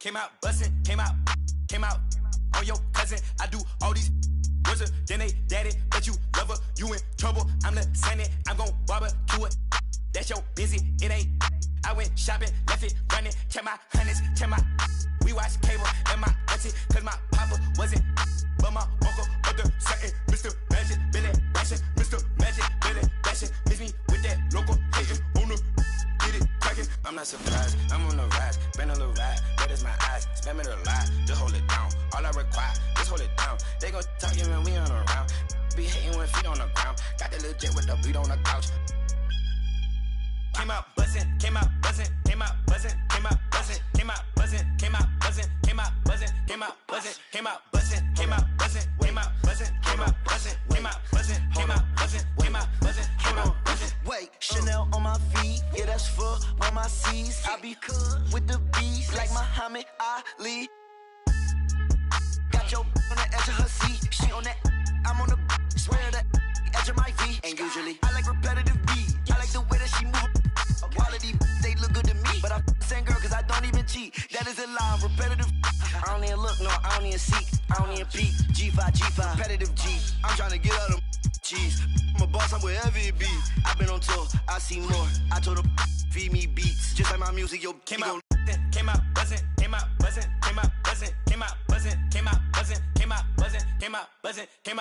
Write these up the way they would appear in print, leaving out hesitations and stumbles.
Came out bustin', came out on your cousin. I do all these worse than they daddy, but you love her, you in trouble. I'm the Senate, I'm gon' barbecue it. That's your busy, it ain't. I went shopping, left it running, check my hundreds, check my. We watch cable and my auntie, cause my papa wasn't. But my uncle, other certain, Mr. Magic, Billy Bashing, Mr. Magic, Billy Bashing. Miss me with that local hating on the get it cracking. I'm not surprised, I'm on the rise, been a little ride, red as my eyes, spam it a lot, just hold it down. All I require, just hold it down. They gon' talk you when we on around. Be hating with feet on the ground. Got the little jet with the beat on the couch. Came out buzzing, came out buzzing, came out buzzing, came out buzzing, came out buzzing, came out buzzing, came out buzzing, came out buzzing, came out buzzing, came out buzzing, came out buzzing, came out buzzing, came out buzzing, came out buzzing, came out buzzing, came out buzzing. Wait, Chanel on my feet, yeah that's for all my C's. I be cool with the beats like Muhammad Ali. Got your on the edge of her seat, she on that, I'm on the swear that edge of my V. And usually I like repetitive beat, I like the way that she move. Quality, they look good to me, but I'm same girl cause I don't even cheat. That is a lie, I'm repetitive. I don't even look, no, I don't even seek, I don't even peek. G5, repetitive G. I'm trying to get out of cheese. I'm a boss, I'm wherever it be. I've been on tour, I see more. I told her, feed me beats, just like my music, yo. Came out buzzing, came out buzzing, came out buzzing, came out buzzing, came out buzzing, came out buzzing, came out buzzing, came out buzzing, came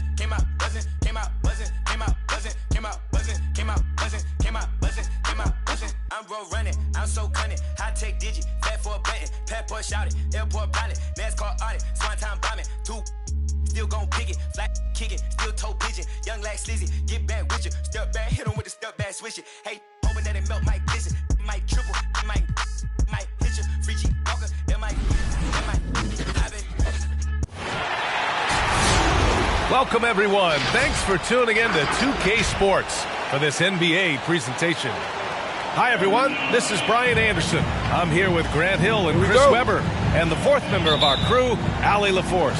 out buzzing, came out buzzing, came out buzzing, came out buzzing, came out buzzing, came out buzzing, came out buzzing, came out buzzing. I'm road running, I'm so cunning. High tech digi, fat for a button, passport shouted, airport pilot, NASCAR audit, swan time bombing, two. Still gon' pick it, flat kick it, still toe pigeon. Young like sleazy, get back with you. Step back, hit him with the step back, switch it. Hey, hoping that it melt, might glisten, might triple, might hit you. Free G Walker, it might happen. Welcome everyone. Thanks for tuning in to 2K Sports for this NBA presentation. Hi everyone, this is Brian Anderson. I'm here with Grant Hill and Chris Webber, and the fourth member of our crew, Allie LaForce.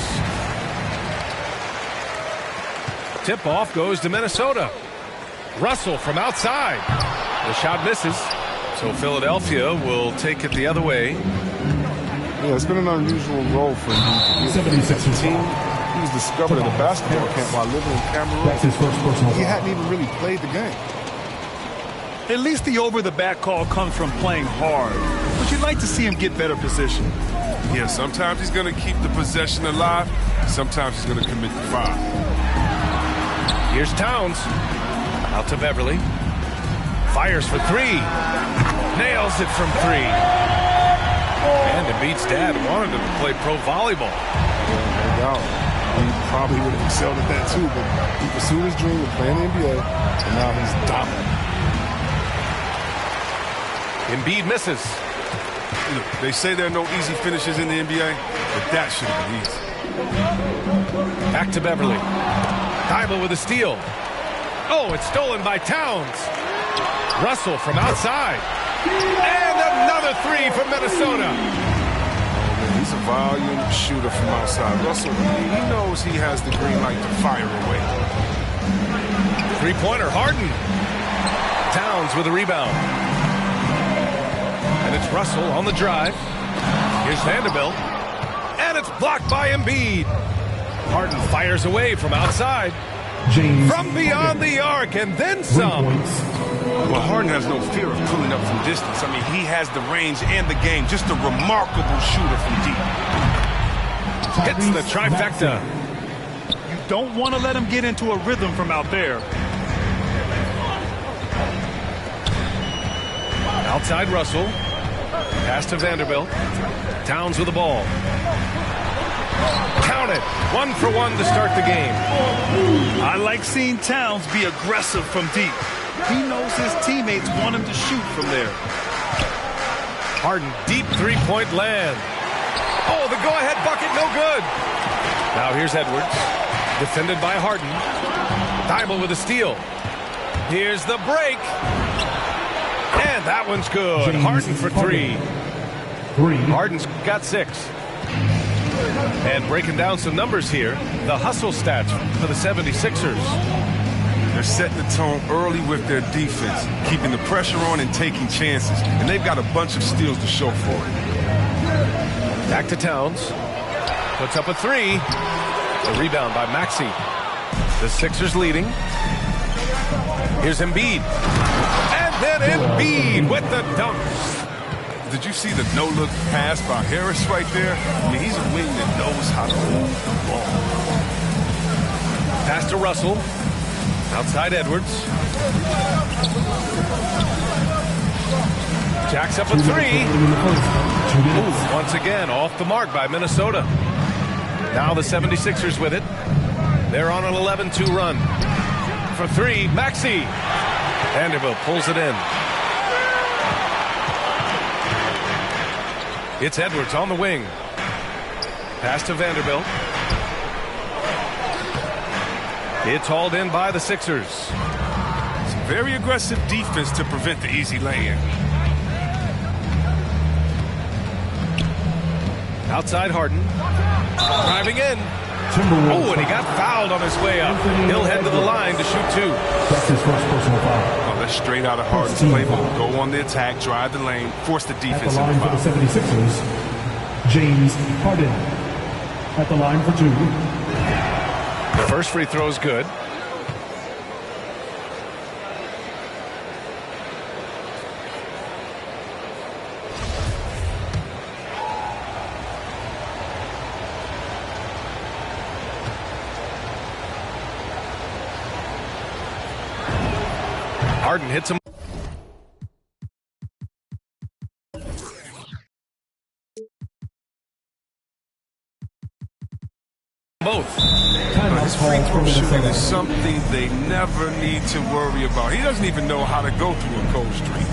Tip-off goes to Minnesota. Russell from outside. The shot misses, so Philadelphia will take it the other way. Yeah, it's been an unusual role for him. 76 team. He was discovered at a basketball camp while living in Cameroon. That's his first personal He hadn't even really played the game. At least the over-the-back call comes from playing hard. But you'd like to see him get better position. Yeah, sometimes he's going to keep the possession alive. Sometimes he's going to commit the foul. Here's Towns. Out to Beverly. Fires for three. Nails it from three. And Embiid's dad wanted him to play pro volleyball. Yeah, no doubt. He probably would have excelled at that too, but he pursued his dream of playing the NBA, and now he's dominant. Embiid misses. Look, they say there are no easy finishes in the NBA, but that should have been easy. Back to Beverly. Thybulle with a steal. Oh, it's stolen by Towns. Russell from outside. And another three from Minnesota. He's a volume shooter from outside. Russell, he knows he has the green light to fire away. Three-pointer, Harden. Towns with a rebound. And it's Russell on the drive. Here's Vanderbilt. And it's blocked by Embiid. Harden fires away from outside. James from beyond the arc, and then some. Well, Harden has no fear of pulling up from distance. I mean, he has the range and the game. Just a remarkable shooter from deep. Hits the trifecta. You don't want to let him get into a rhythm from out there. Outside Russell. Pass to Vanderbilt. Towns with the ball. Count it. 1 for 1 to start the game. I like seeing Towns be aggressive from deep. He knows his teammates want him to shoot from there. Harden, deep three-point land. Oh, the go-ahead bucket, no good. Now here's Edwards. Defended by Harden. Thybulle with a steal. Here's the break. And that one's good. Harden for three. Harden's got 6. And breaking down some numbers here, the hustle stats for the 76ers. They're setting the tone early with their defense, keeping the pressure on and taking chances. And they've got a bunch of steals to show for it. Back to Towns. Puts up a three. A rebound by Maxey. The Sixers leading. Here's Embiid. And then Embiid with the dunk. Did you see the no-look pass by Harris right there? I mean, he's a wing that knows how to move the ball. Pass to Russell. Outside Edwards. Jacks up a three. Ooh, once again, off the mark by Minnesota. Now the 76ers with it. They're on an 11-2 run. For three, Maxey. Vanderbilt pulls it in. It's Edwards on the wing. Pass to Vanderbilt. It's hauled in by the Sixers. Some very aggressive defense to prevent the easy lay-in. Outside Harden. Driving in. Oh, and he got fouled on his way up. He'll head to the line to shoot two. That's his first personal foul. Oh, that's straight out of Harden's playbook. Go on the attack, drive the lane, force the defense At the line into for the foul. 76ers, James Harden. At the line for two. The first free throw is good. Harden hits him. Both. His free throw shooting is something they never need to worry about. He doesn't even know how to go through a cold streak.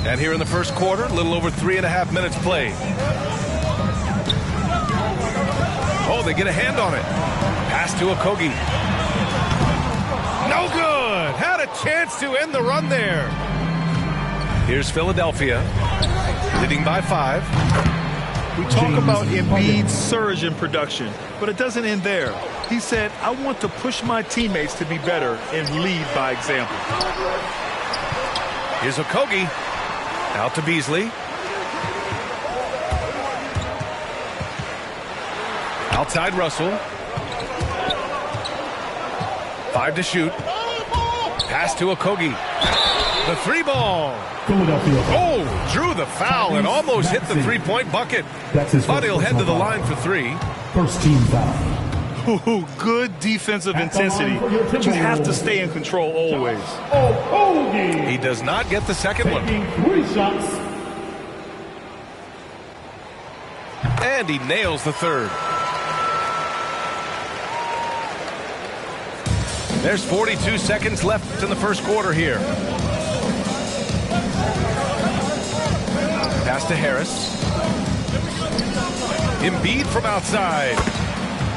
And here in the first quarter, a little over 3.5 minutes played. Oh, they get a hand on it. Pass to Okogie. No good. Had a chance to end the run there. Here's Philadelphia, leading by 5. We talk about Embiid's surge in production, but it doesn't end there. He said, I want to push my teammates to be better and lead by example. Here's Okogie. Out to Beasley. Outside Russell. 5 to shoot. Pass to Okogie. The three ball. Philadelphia. Oh, drew the foul and almost hit the three-point bucket. But he'll head to the line for 3. First team foul. Ooh, good defensive intensity, but you have to stay in control always. He does not get the second one. Taking 3 shots. And he nails the third. There's 42 seconds left in the first quarter here. Pass to Harris. Embiid from outside.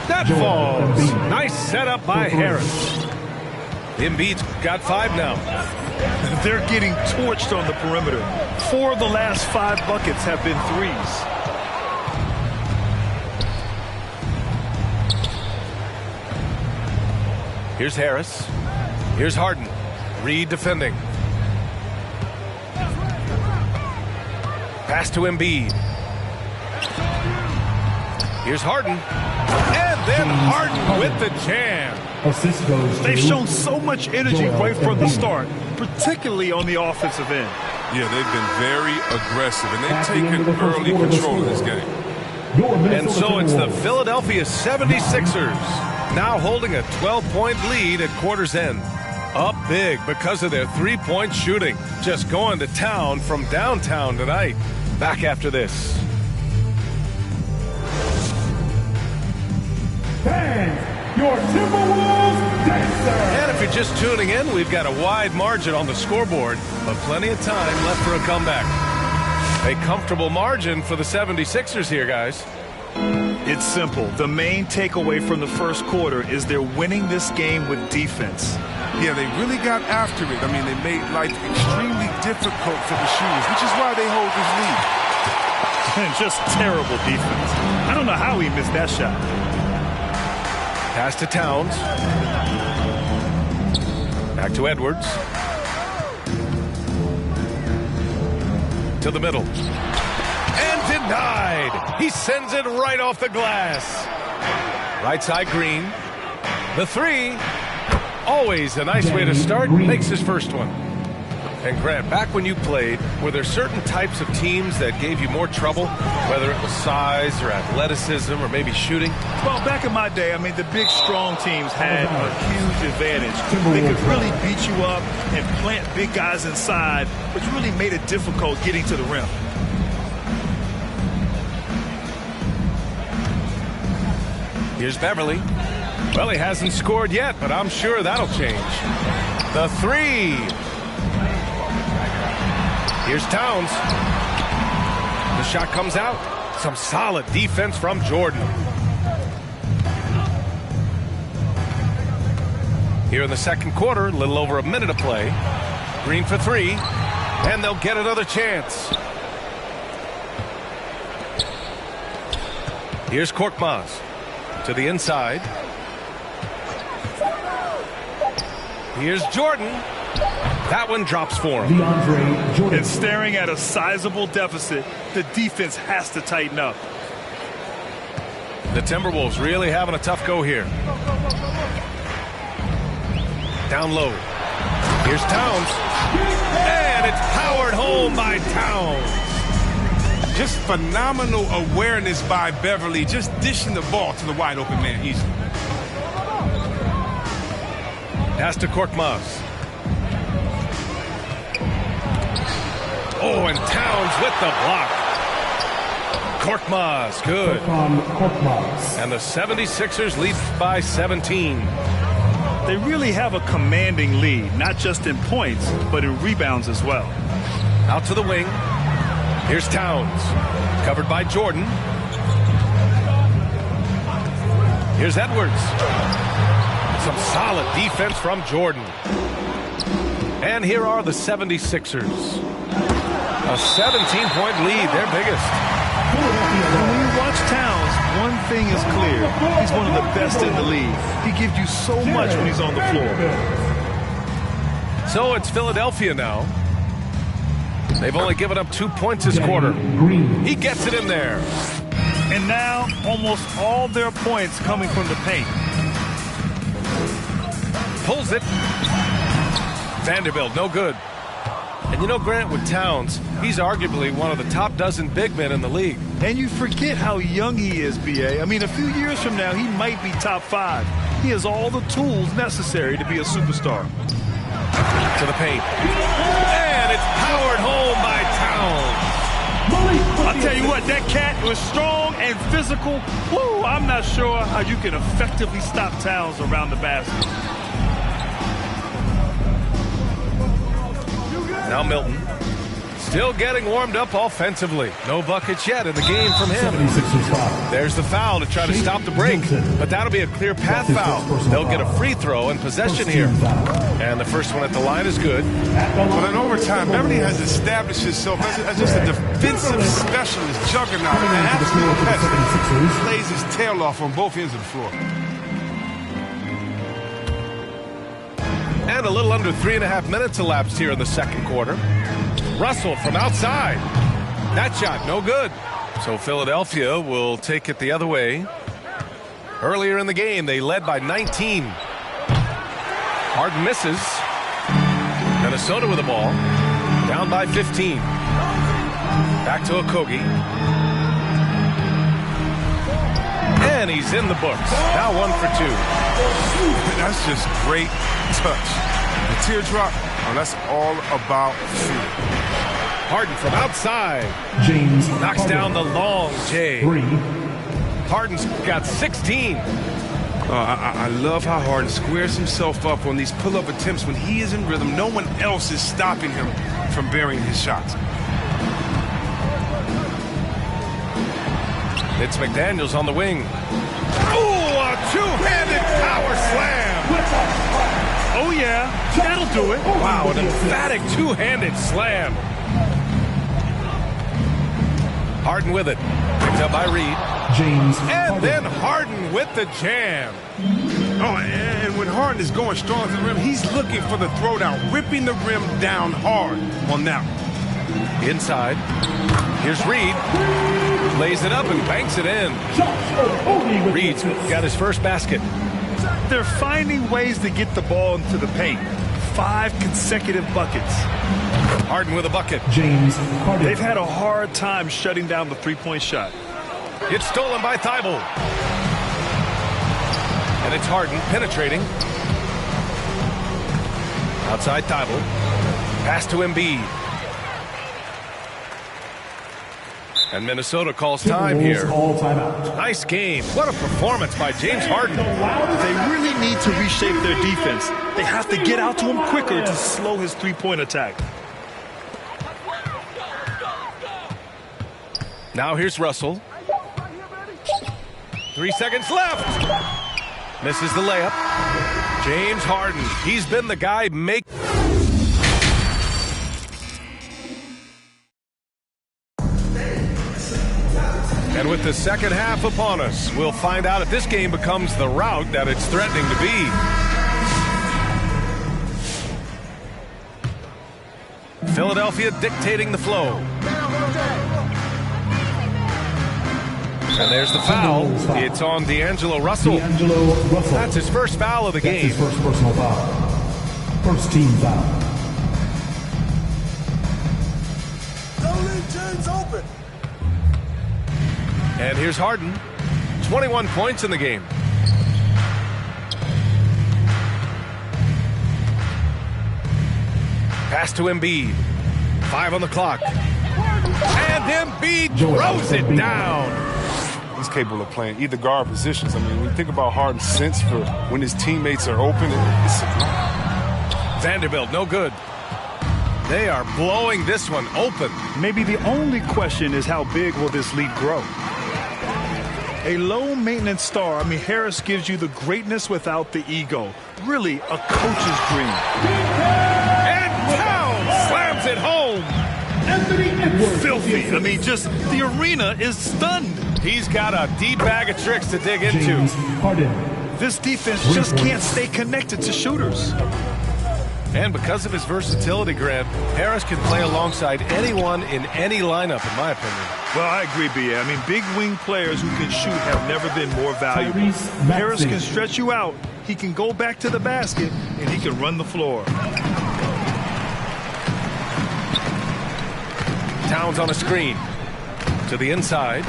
That falls. Nice setup by Harris. Embiid's got 5 now. They're getting torched on the perimeter. 4 of the last 5 buckets have been threes. Here's Harris. Here's Harden. Reed defending. Pass to Embiid. Here's Harden. And then Harden with the jam. Assist goes to They've shown so much energy right from the start, particularly on the offensive end. Yeah, they've been very aggressive, and they've taken early control of this game. And so it's the Philadelphia 76ers now holding a 12-point lead at quarter's end. Up big because of their three-point shooting. Just going to town from downtown tonight. Back after this. Fans, your Timberwolves dancer. And if you're just tuning in, we've got a wide margin on the scoreboard, but plenty of time left for a comeback. A comfortable margin for the 76ers here, guys. It's simple. The main takeaway from the first quarter is they're winning this game with defense. Yeah, they really got after it. I mean, they made life extremely difficult for the shooters, which is why they hold this lead. And just terrible defense. I don't know how he missed that shot. Pass to Towns. Back to Edwards. To the middle. And denied. He sends it right off the glass. Right side Green. The three. Always a nice way to start. Makes his first one. And Grant, back when you played, were there certain types of teams that gave you more trouble, whether it was size or athleticism or maybe shooting? Well, back in my day, I mean, the big, strong teams had a huge advantage. They could really beat you up and plant big guys inside, which really made it difficult getting to the rim. Here's Beverly. Well, he hasn't scored yet, but I'm sure that'll change. The three. Here's Towns. The shot comes out. Some solid defense from Jordan. Here in the second quarter, a little over a minute of play. Green for three, and they'll get another chance. Here's Korkmaz to the inside. Here's Jordan. That one drops for him. DeAndre Jordan. And staring at a sizable deficit, the defense has to tighten up. The Timberwolves really having a tough go here. Down low. Here's Towns. And it's powered home by Towns. Just phenomenal awareness by Beverly, just dishing the ball to the wide open man easily. Pass to Korkmaz. Oh, and Towns with the block. Korkmaz, good. Korkmaz. And the 76ers lead by 17. They really have a commanding lead, not just in points, but in rebounds as well. Out to the wing. Here's Towns. Covered by Jordan. Here's Edwards. Some solid defense from Jordan. And here are the 76ers. A 17-point lead, their biggest. When you watch Towns, one thing is clear. He's one of the best in the league. He gives you so much when he's on the floor. So it's Philadelphia now. They've only given up 2 points this quarter. He gets it in there. And now, almost all their points coming from the paint. Pulls it. Vanderbilt, no good. And you know, Grant, with Towns, he's arguably one of the top dozen big men in the league. And you forget how young he is, B.A. I mean, a few years from now, he might be top 5. He has all the tools necessary to be a superstar. To the paint. And it's powered home by Towns. I'll tell you what, that cat was strong and physical. Woo, I'm not sure how you can effectively stop Towns around the basket. Now Milton. Still getting warmed up offensively. No buckets yet in the game from him. There's the foul to try to stop the break. But that'll be a clear path foul. They'll get a free throw and possession here. And the first one at the line is good. Well, in overtime, Beverly has established himself as just a defensive specialist juggernaut. An absolute pest. He plays his tail off on both ends of the floor. And a little under 3.5 minutes elapsed here in the second quarter. Russell from outside. That shot, no good. So Philadelphia will take it the other way. Earlier in the game, they led by 19. Harden misses. Minnesota with the ball. Down by 15. Back to Okogie. And he he's in the books. Now 1 for 2. That's just great touch. The teardrop, that's all about feel. Harden from outside. James Knocks Harden. down the long J. 3. Harden's got 16. I love how Harden squares himself up on these pull-up attempts when he is in rhythm. No one else is stopping him from burying his shots. It's McDaniels on the wing. Oh, a two-handed power slam. Oh, yeah, that'll do it. Wow, an emphatic two-handed slam. Harden with it. Picked up by Reed. James And Harden. then Harden with the jam. Oh, and when Harden is going strong to the rim, he's looking for the throwdown, ripping the rim down hard on that one. Inside. Here's Reed. Lays it up and banks it in. Reed's got his first basket. They're finding ways to get the ball into the paint. 5 consecutive buckets. Harden with a bucket. James Harden. They've had a hard time shutting down the three-point shot. It's stolen by Thibault. And it's Harden penetrating. Outside Thibault. Pass to Embiid. And Minnesota calls time here. All timeout. Nice game. What a performance by James Harden. They really need to reshape their defense. They have to get out to him quicker to slow his three-point attack. Now here's Russell. 3 seconds left. Misses the layup. James Harden. He's been the guy make. And with the second half upon us, we'll find out if this game becomes the rout that it's threatening to be. Philadelphia dictating the flow. And there's the foul. It's on D'Angelo Russell. D'Angelo Russell. That's his first foul of the That's game. his first personal foul. First team foul. And here's Harden. 21 points in the game. Pass to Embiid. 5 on the clock. And Embiid throws it down. He's capable of playing either guard positions. I mean, when you think about Harden's sense for when his teammates are open, it's Vanderbilt, no good. They are blowing this one open. Maybe the only question is how big will this lead grow? A low-maintenance star, Harris gives you the greatness without the ego. Really, a coach's dream. And Towns slams it home. Filthy. Just the arena is stunned. He's got a deep bag of tricks to dig into. James Harden. This defense just can't stay connected to shooters. And because of his versatility, Grant, Harris can play alongside anyone in any lineup, in my opinion. Well, I agree, B.A. Big wing players who can shoot have never been more valuable. Harris can stretch you out. He can go back to the basket, and he can run the floor. Towns on a screen. To the inside.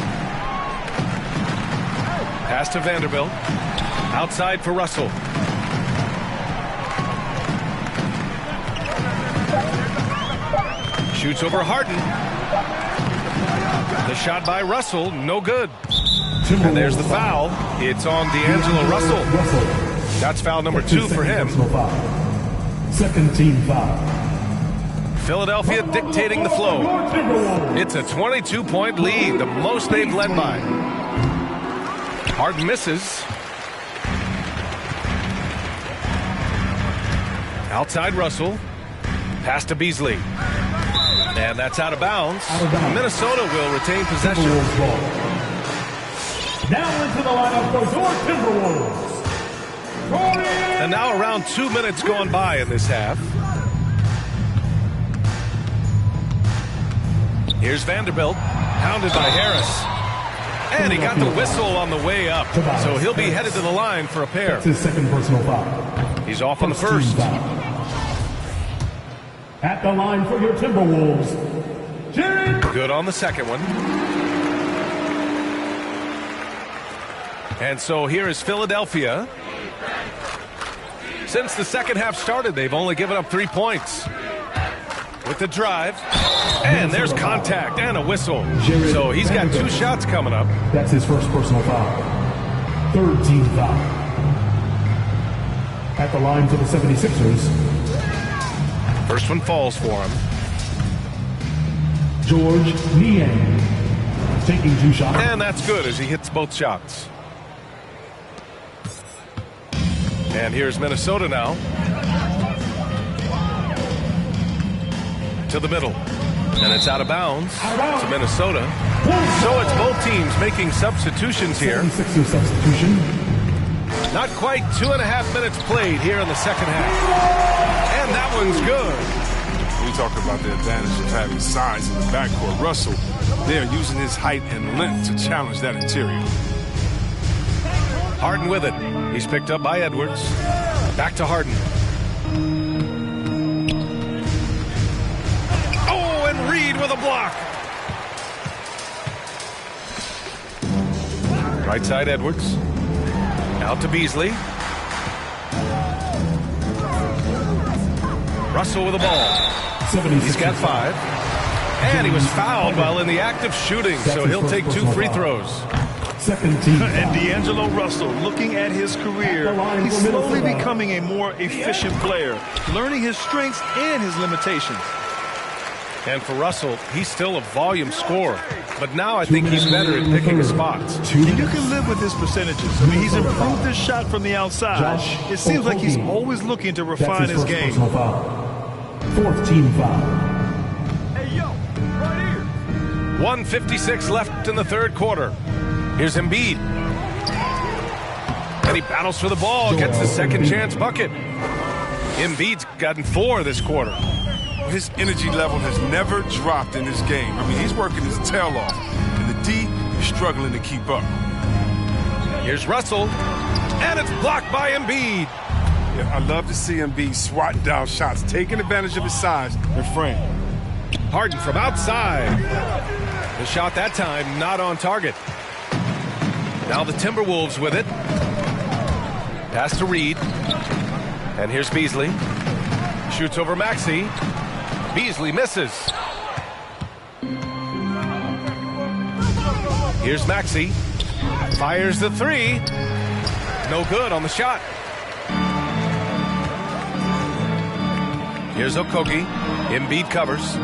Pass to Vanderbilt. Outside for Russell. Shoots over Harden. The shot by Russell, no good. And there's the foul. It's on D'Angelo Russell. That's foul number 2 for him. Second team foul. Philadelphia dictating the flow. It's a 22-point lead, the most they've led by. Harden misses. Outside Russell. Pass to Beasley. And that's out of bounds. Minnesota will retain possession. Now into the lineup for your Timberwolves. And now around 2 minutes gone by in this half. Here's Vanderbilt, hounded by Harris. And he got the whistle on the way up. So he'll be headed to the line for a pair. That's his second personal foul. He's off on the first. At the line for your Timberwolves, Jared. Good on the second one. And so here is Philadelphia. Since the second half started, they've only given up 3 points. With the drive, and there's contact and a whistle. So he's got 2 shots coming up. That's his first personal foul. Third team foul. At the line for the 76ers. First one falls for him. George Niang taking 2 shots. And that's good as he hits both shots. And here's Minnesota now. To the middle. And it's out of bounds to Minnesota. So it's both teams making substitutions here. 76ers substitution. Not quite 2.5 minutes played here in the second half. And that one's good. We talked about the advantage of having size in the backcourt. Russell, they're using his height and length to challenge that interior. Harden with it. He's picked up by Edwards. Back to Harden. Oh, and Reed with a block. Right side Edwards. Out to Beasley. Russell with the ball. He's got 5. And he was fouled while in the act of shooting, so he'll take 2 free throws. Second team. And D'Angelo Russell, looking at his career, he's slowly becoming a more efficient player, learning his strengths and his limitations. And for Russell, he's still a volume scorer. But now I think he's better at picking his spots. And you can live with his percentages. I mean, he's improved his shot from the outside. It seems like he's always looking to refine his game. Fourth team foul. Hey, yo, right here. 1:56 left in the third quarter. Here's Embiid. And he battles for the ball, gets the second chance bucket. Embiid's gotten 4 this quarter. His energy level has never dropped in this game. I mean, he's working his tail off. And the D is struggling to keep up. Here's Russell. And it's blocked by Embiid. Yeah, I love to see Embiid swatting down shots, taking advantage of his size and frame. Harden from outside. The shot that time not on target. Now the Timberwolves with it. Pass to Reed. And here's Beasley. Shoots over Maxey. Beasley misses. Here's Maxey. Fires the 3. No good on the shot. Here's Okogie. Embiid covers.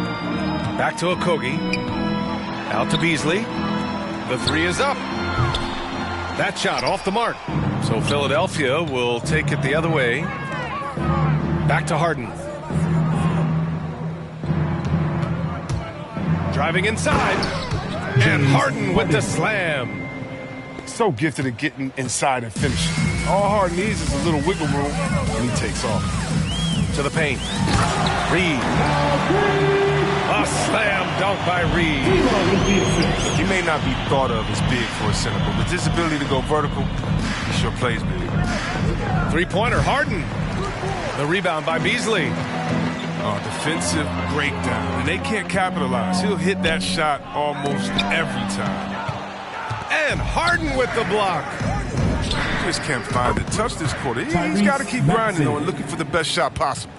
Back to Okogie. Out to Beasley. The 3 is up. That shot off the mark. So Philadelphia will take it the other way. Back to Harden. Driving inside. And Harden with the slam. So gifted at getting inside and finishing. All Harden needs is a little wiggle room, and he takes off. To the paint. Reed. A slam dunk by Reed. He may not be thought of as big for a center, but with his ability to go vertical, he sure plays big. 3-pointer, Harden. The rebound by Beasley. Defensive breakdown, and they can't capitalize. He'll hit that shot almost every time. And Harden with the block. Just can't find the touch this quarter. He's got to keep grinding, though, and looking for the best shot possible.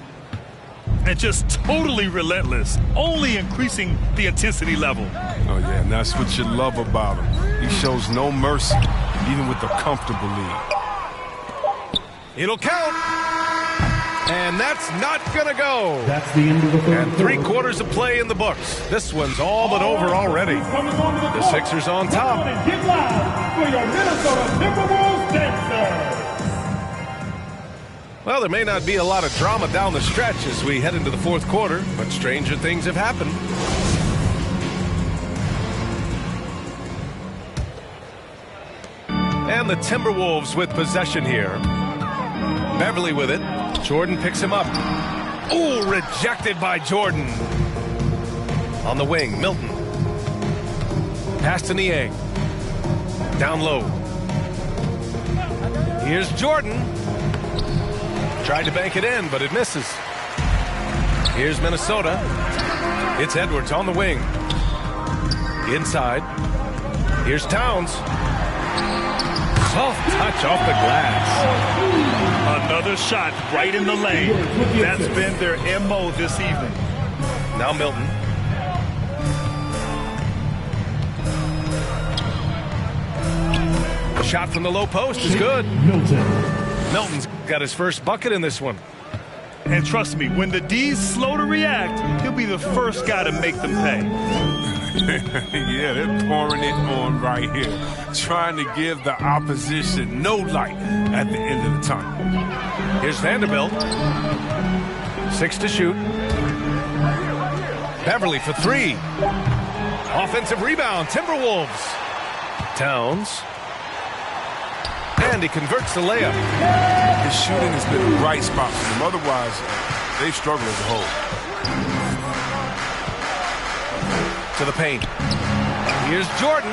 And just totally relentless, only increasing the intensity level. Oh, yeah, and that's what you love about him. He shows no mercy, even with a comfortable lead. It'll count. And that's not going to go. That's the end of the third. And 3 quarters of play in the books. This one's all but over already. The Sixers on top. Get loud for your Minnesota Timberwolves dancer. Well, there may not be a lot of drama down the stretch as we head into the fourth quarter, but stranger things have happened. And the Timberwolves with possession here. Beverly with it. Jordan picks him up. Ooh, rejected by Jordan. On the wing, Milton. Pass to Niang. Down low. Here's Jordan. Tried to bank it in, but it misses. Here's Minnesota. It's Edwards on the wing. Inside. Here's Towns. Soft touch off the glass. Another shot right in the lane. That's been their MO this evening. Now Milton. The shot from the low post is good. Milton's got his first bucket in this one. And trust me, when the D's slow to react, he'll be the first guy to make them pay. Yeah, they're pouring it on right here. Trying to give the opposition no light at the end of the tunnel. Here's Vanderbilt. 6 to shoot. Beverly for 3. Offensive rebound, Timberwolves. Towns. And he converts the layup. His shooting has been a bright spot for them. Otherwise, they've struggled as a whole. To the paint. Here's Jordan.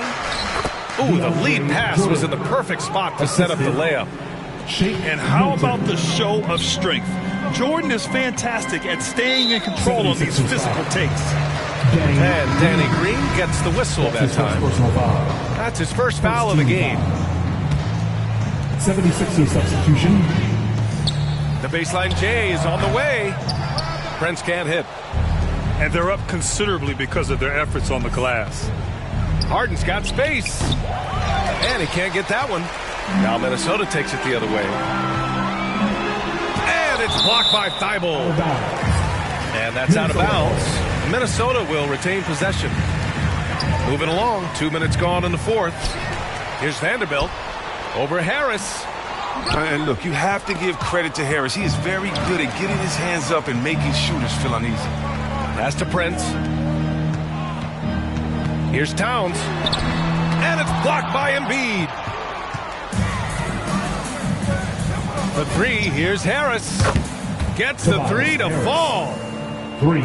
Ooh, the lead pass was in the perfect spot to set up the layup. And how about the show of strength? Jordan is fantastic at staying in control on these physical takes. And Danny Green gets the whistle that time. That's his first foul of the game. 76er substitution. The baseline J is on the way. Prince can't hit. And they're up considerably because of their efforts on the glass. Harden's got space. And he can't get that one. Now Minnesota takes it the other way. And it's blocked by Thibault. And that's out of bounds. Minnesota will retain possession. Moving along. 2 minutes gone in the fourth. Here's Vanderbilt. Over Harris. And look, you have to give credit to Harris. He is very good at getting his hands up and making shooters feel uneasy. Pass to Prince. Here's Towns. And it's blocked by Embiid. The 3, here's Harris. Gets the 3 to fall. 3.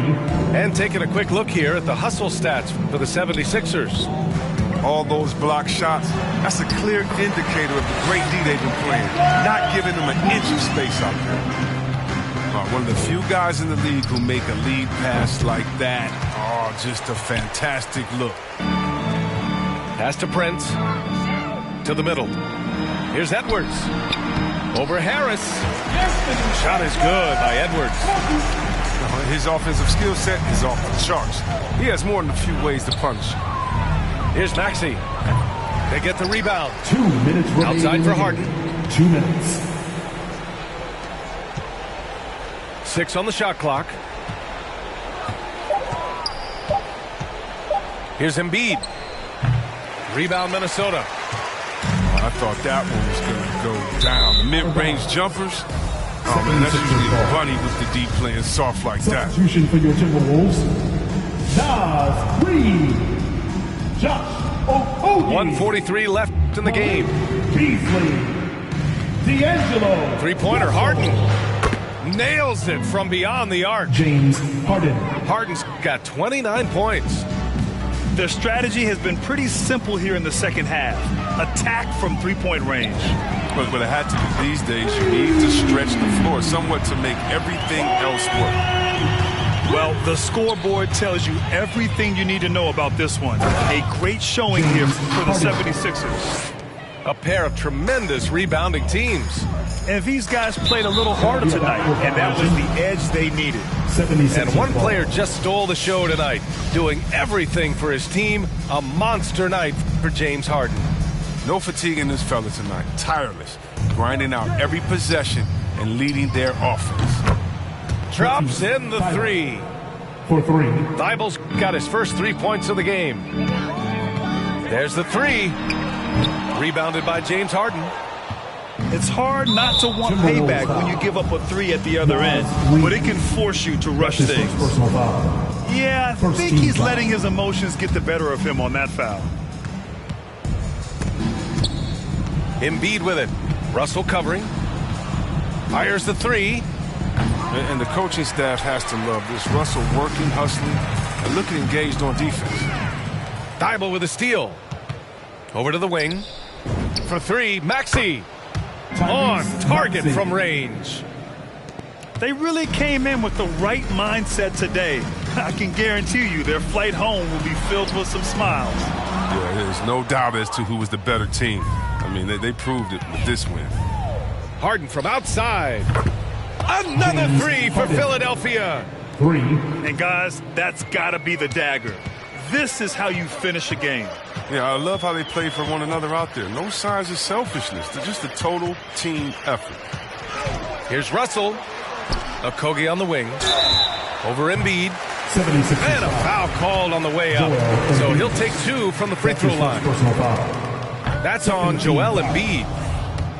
And taking a quick look here at the hustle stats for the 76ers. All those block shots, that's a clear indicator of the great D they've been playing. Not giving them an inch of space out there. One of the few guys in the league who make a lead pass like that. Oh, just a fantastic look. Pass to Prince. To the middle. Here's Edwards. Over Harris. Shot is good by Edwards. His offensive skill set is off the charts. He has more than a few ways to punish. Here's Maxey. They get the rebound. 2 minutes remaining. Outside for Harden. 2 minutes. 6 on the shot clock. Here's Embiid. Rebound Minnesota. I thought that one was going to go down. The mid-range jumpers. Oh, man, that's usually a bunny with the deep playing soft like that. Substitution for your Timberwolves. Nas Reed. Josh Okogie. 1:43 left in the game. Beasley. D'Angelo. Three-pointer Harden. Nails it from beyond the arc. James Harden. Harden's got 29 points. Their strategy has been pretty simple here in the second half. Attack from three-point range. But it had to be these days. You need to stretch the floor somewhat to make everything else work. Well, the scoreboard tells you everything you need to know about this one. A great showing here for the 76ers. A pair of tremendous rebounding teams. And these guys played a little harder tonight, and that was the edge they needed. And one player just stole the show tonight, doing everything for his team. A monster night for James Harden. No fatigue in this fella tonight. Tireless, grinding out every possession and leading their offense. Drops in the 3. For 3. Thibault's got his first 3 points of the game. There's the 3. Rebounded by James Harden. It's hard not to want payback when you give up a 3 at the other end, but it can force you to rush things. Yeah, I think he's letting his emotions get the better of him on that foul. Embiid with it. Russell covering. Fires the 3. And the coaching staff has to love this. Russell working, hustling, and looking engaged on defense. Thibault with a steal. Over to the wing. For 3, Maxey. On target from range. They really came in with the right mindset today. I can guarantee you their flight home will be filled with some smiles. Yeah, there's no doubt as to who was the better team. I mean, they proved it with this win. Harden from outside. Another three for Philadelphia. And guys, that's got to be the dagger. This is how you finish a game. Yeah, I love how they play for one another out there. No signs of selfishness. They're just a total team effort. Here's Russell. Okogie on the wing. Over Embiid. 76. And a foul called on the way up. So he'll take 2 from the free throw line. That's on Joel Embiid.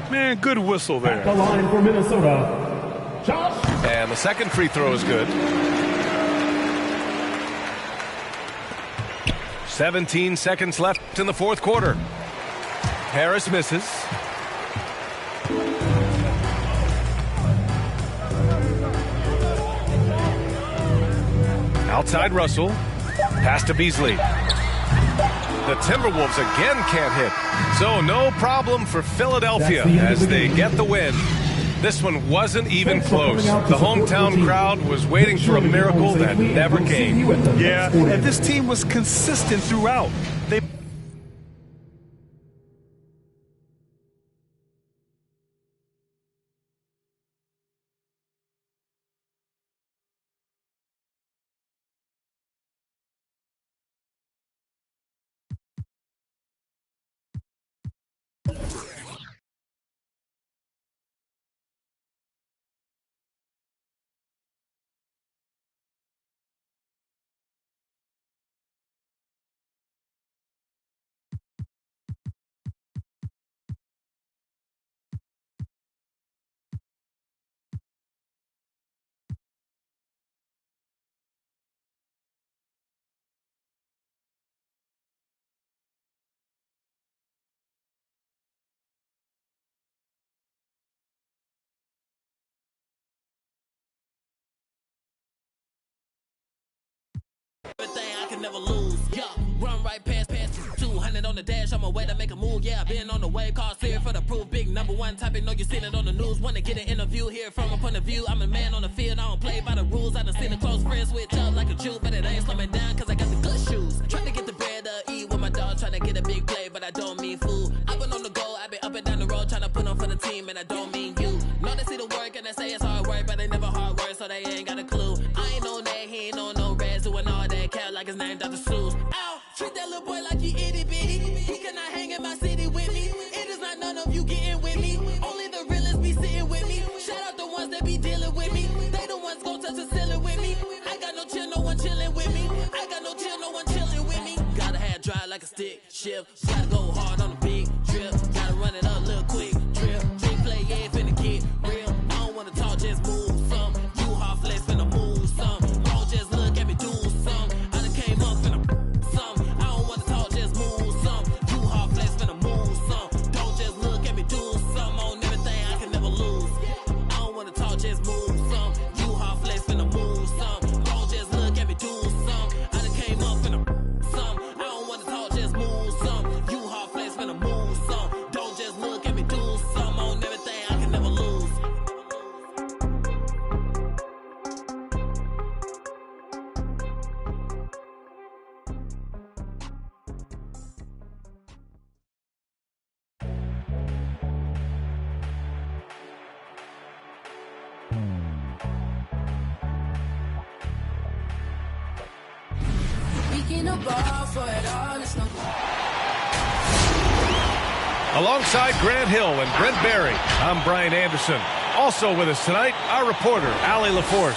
Man, good whistle there. At the line for Minnesota, Josh. And the second free throw is good. 17 seconds left in the fourth quarter. Harris misses. Outside Russell. Pass to Beasley. The Timberwolves again can't hit. So no problem for Philadelphia as they get the win. This one wasn't even close. The hometown crowd was waiting for a miracle that never came. Yeah, and this team was consistent throughout. They Everything I can never lose. Yeah, run right past 200 on the dash. On my way to make a move. Yeah, been on the wave, call serious for the proof. Big number one topic, know you seen it on the news. Wanna get an interview here from a point of view. I'm a man on the field, I don't play by the rules. I done seen a close friend switch up like a Jew, but it ain't slow me down cause I got the good shoes. Trying to get the bread to eat with my dog, trying to get a big play, but I don't mean food. I've been on the go, I've been up and down the road, trying to put on for the team, and I don't mean you. Know they see the work and they say it's hard work, but they never hard work, so they ain't got a clue. I ain't on that, he ain't on no reds, doing all that cat like his name Dr. Seuss. Ow, treat that little boy like he itty bitty. He cannot hang in my city with me. It is not none of you getting with me. Only the realest be sitting with me. Shout out the ones that be dealing with me. They the ones gon' touch the ceiling with me. I got no chill, no one chilling with me. I got no chill, no one chilling with me. Gotta have dry like a stick shift. Gotta go hard on the big trip. Gotta run it up, little quick trip. Big play, yeah, finna get real. I don't wanna talk, just move some. You hard flex, finna move some. Don't just look at me, do some. I done came up, finna some. I don't wanna talk, just move some. You hard flex, finna move some. Don't just look at me, do some. On everything I can never lose. I don't wanna talk, just move some. You hard flex, finna move some. Don't just look at me, do some. I done came up, finna some. I don't wanna talk, just move some. You hard flex, finna move some. Don't just look at me, do some. On everything I can never lose. Alongside Grant Hill and Brent Barry, I'm Brian Anderson. Also with us tonight, our reporter, Allie LaForce.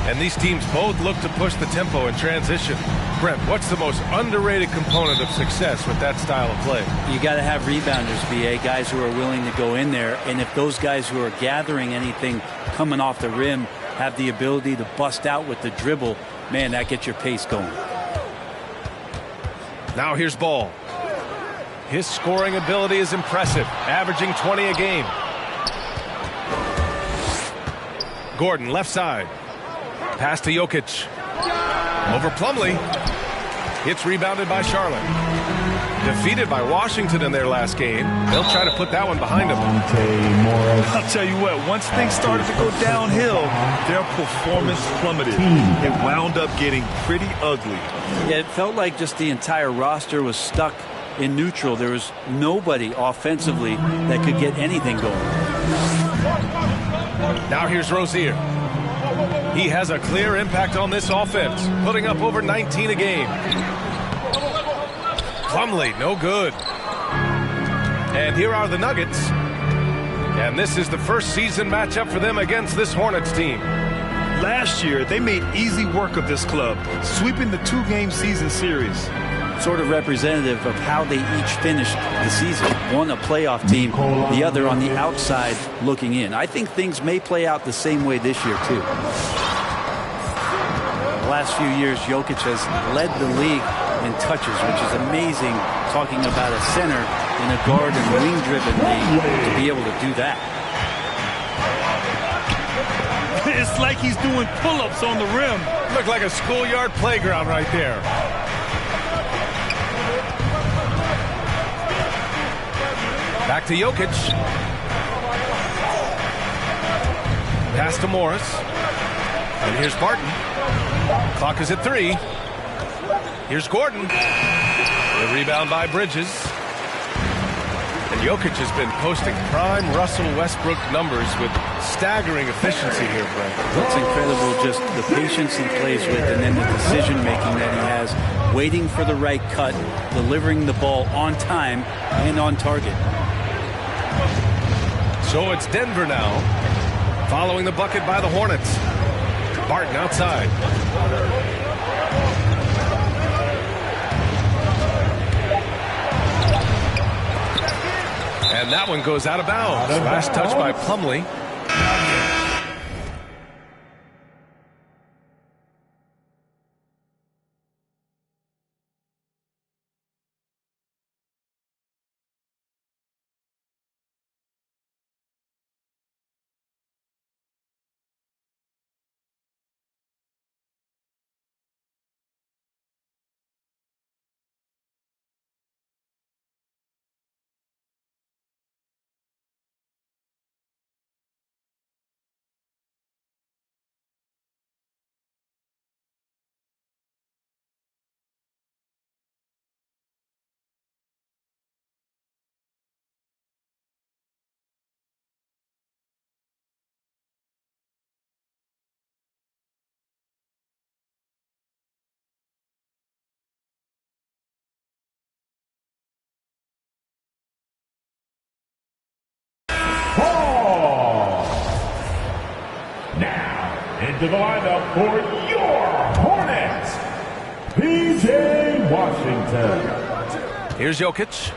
And these teams both look to push the tempo in transition. Brent, what's the most underrated component of success with that style of play? You got to have rebounders, BA, guys who are willing to go in there. And if those guys who are gathering anything coming off the rim have the ability to bust out with the dribble, man, that gets your pace going. Now here's Ball. His scoring ability is impressive, averaging 20 a game. Gordon, left side. Pass to Jokic. Over Plumlee. It's rebounded by Charlotte. Defeated by Washington in their last game. They'll try to put that one behind them. I'll tell you what, once things started to go downhill, their performance plummeted. It wound up getting pretty ugly. Yeah, it felt like just the entire roster was stuck in neutral. There was nobody offensively that could get anything going. Now here's Rozier. He has a clear impact on this offense, putting up over 19 a game. Plumlee, no good. And here are the Nuggets. And this is the first season matchup for them against this Hornets team. Last year, they made easy work of this club, sweeping the 2-game season series. Sort of representative of how they each finished the season. One a playoff team, the other on the outside looking in. I think things may play out the same way this year, too. The last few years, Jokic has led the league in touches, which is amazing, talking about a center in a guard and wing-driven league to be able to do that. It's like he's doing pull-ups on the rim. Looked like a schoolyard playground right there. Back to Jokic. Pass to Morris. And here's Barton. Clock is at 3. Here's Gordon. The rebound by Bridges. And Jokic has been posting prime Russell Westbrook numbers with staggering efficiency here, Brent. It's incredible just the patience he plays with and then the decision-making that he has, waiting for the right cut, delivering the ball on time and on target. So it's Denver now, following the bucket by the Hornets. Barton outside. And that one goes out of bounds. Last touch by Plumlee. Into the lineup for your Hornets, P.J. Washington. Here's Jokic.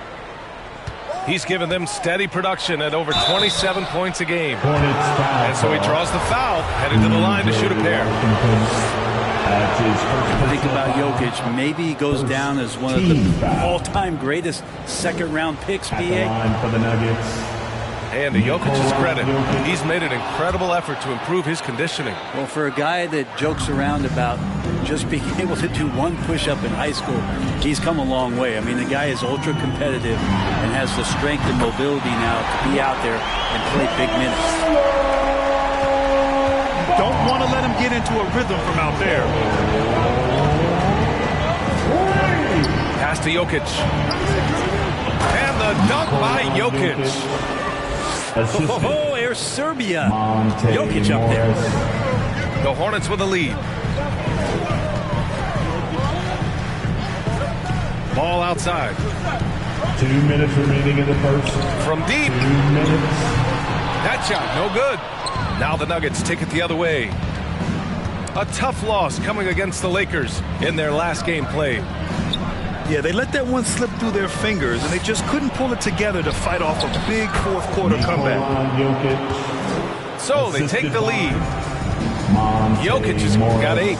He's given them steady production at over 27 points a game. And so he draws the foul, heading to the line to shoot a pair. Think about Jokic. Maybe he goes down as one of the all-time greatest second-round picks, B.A. For the Nuggets. And to Jokic's credit, he's made an incredible effort to improve his conditioning. Well, for a guy that jokes around about just being able to do one push-up in high school, he's come a long way. I mean, the guy is ultra-competitive and has the strength and mobility now to be out there and play big minutes. Don't want to let him get into a rhythm from out there. Pass to Jokic. And the dunk by Jokic. Oh, Air Serbia. Jokic up there. The Hornets with a lead. Ball outside. 2 minutes remaining in the first. From deep. 2 minutes. That shot, no good. Now the Nuggets take it the other way. A tough loss coming against the Lakers in their last game played. Yeah, they let that one slip through their fingers, and they just couldn't pull it together to fight off a big fourth-quarter comeback. So they take the lead. Jokic has got 8.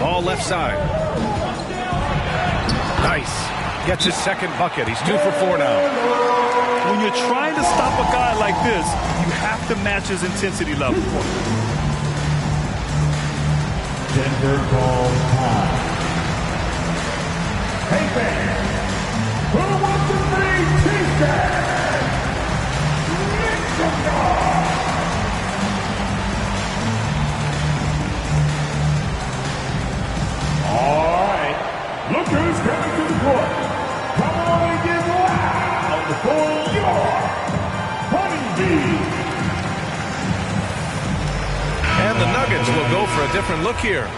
Ball left side. Nice. Gets his second bucket. He's 2 for 4 now. When you're trying to stop a guy like this, you have to match his intensity level. Denver ball time. Hey fans, who wants to free T-shirt? All right, look who's coming to the court. Come on and get loud for your Honeybee. And the Nuggets will go for a different look here.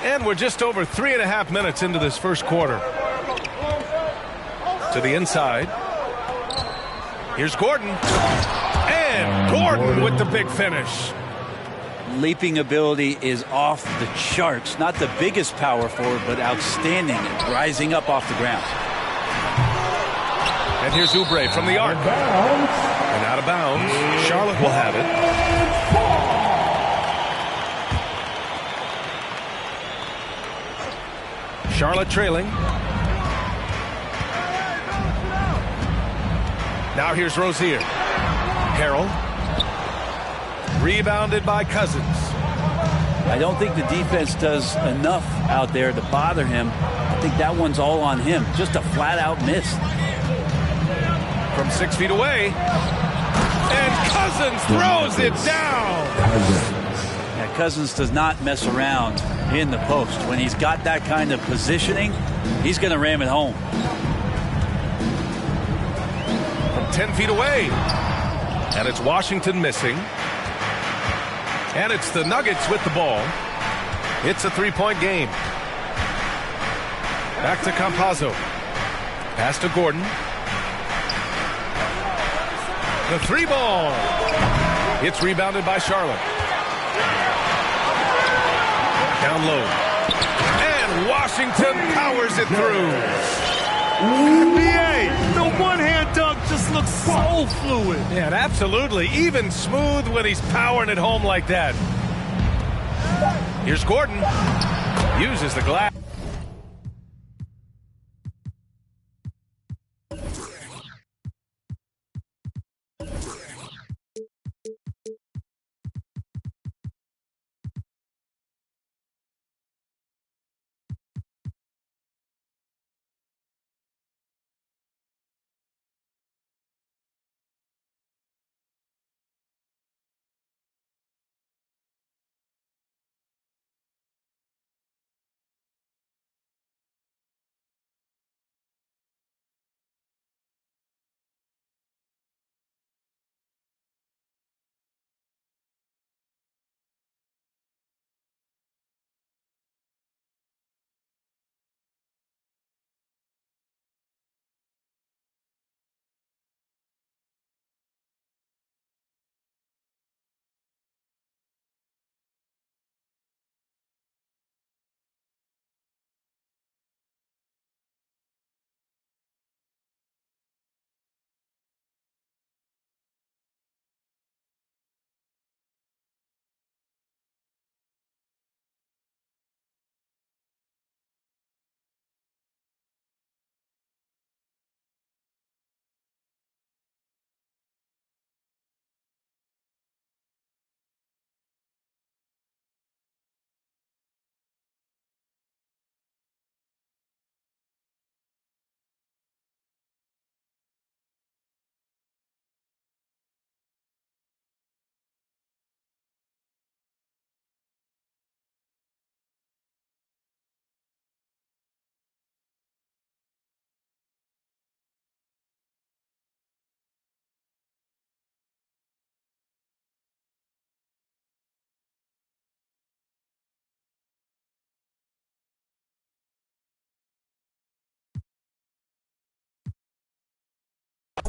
And we're just over 3.5 minutes into this first quarter. To the inside. Here's Gordon. And Gordon with the big finish. Leaping ability is off the charts. Not the biggest power forward, but outstanding, rising up off the ground. And here's Oubre from the arc. And out of bounds. Charlotte will have it. Charlotte trailing. Now here's Rozier. Harrell. Rebounded by Cousins. I don't think the defense does enough out there to bother him. I think that one's all on him. Just a flat-out miss. From 6 feet away. And Cousins throws it down. Yeah, Cousins does not mess around in the post. When he's got that kind of positioning, he's going to ram it home. From 10 feet away. And it's Washington missing. And it's the Nuggets with the ball. It's a 3-point game. Back to Campazzo. Pass to Gordon. The 3-ball. It's rebounded by Charlotte. Down low. And Washington powers it through. NBA, the one-hand dunk just looks so fluid. Yeah, absolutely. Even smooth when he's powering it home like that. Here's Gordon. Uses the glass.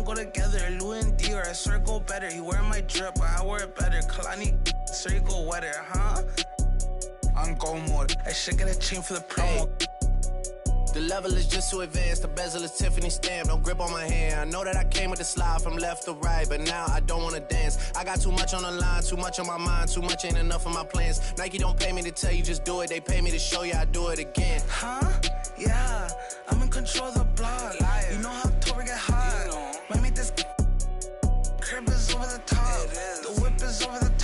Go together, Louis and Dior, I circle better. He wear my drip, but I wear it better. Kalani circle weather, huh? On go mode. I should get a chain for the promo. The level is just too advanced. The bezel is Tiffany stamp. No grip on my hand. I know that I came with the slide from left to right, but now I don't wanna dance. I got too much on the line, too much on my mind, too much ain't enough of my plans. Nike don't pay me to tell you just do it. They pay me to show you I do it again. Huh? Yeah, I'm in control of the block. You know how October get hot. Might make this crib is over the top. The whip is over the top.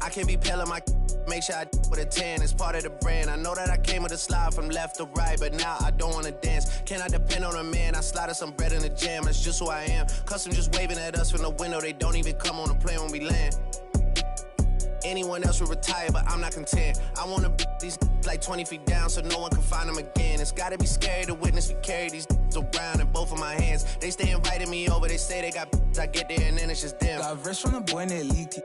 I can't be pale in my make sure I with a 10. It's part of the brand. I know that I came with a slide from left to right, but now I don't wanna dance. Can I depend on a man? I slide some bread in the jam. That's just who I am. Custom just waving at us from the window. They don't even come on the plane when we land. Anyone else would retire, but I'm not content. I wanna these like 20 feet down so no one can find them again. It's gotta be scary to witness me carry these around in both of my hands. They stay inviting me over, they say they got I get there and then it's just them. Got rich from the boy in the elite.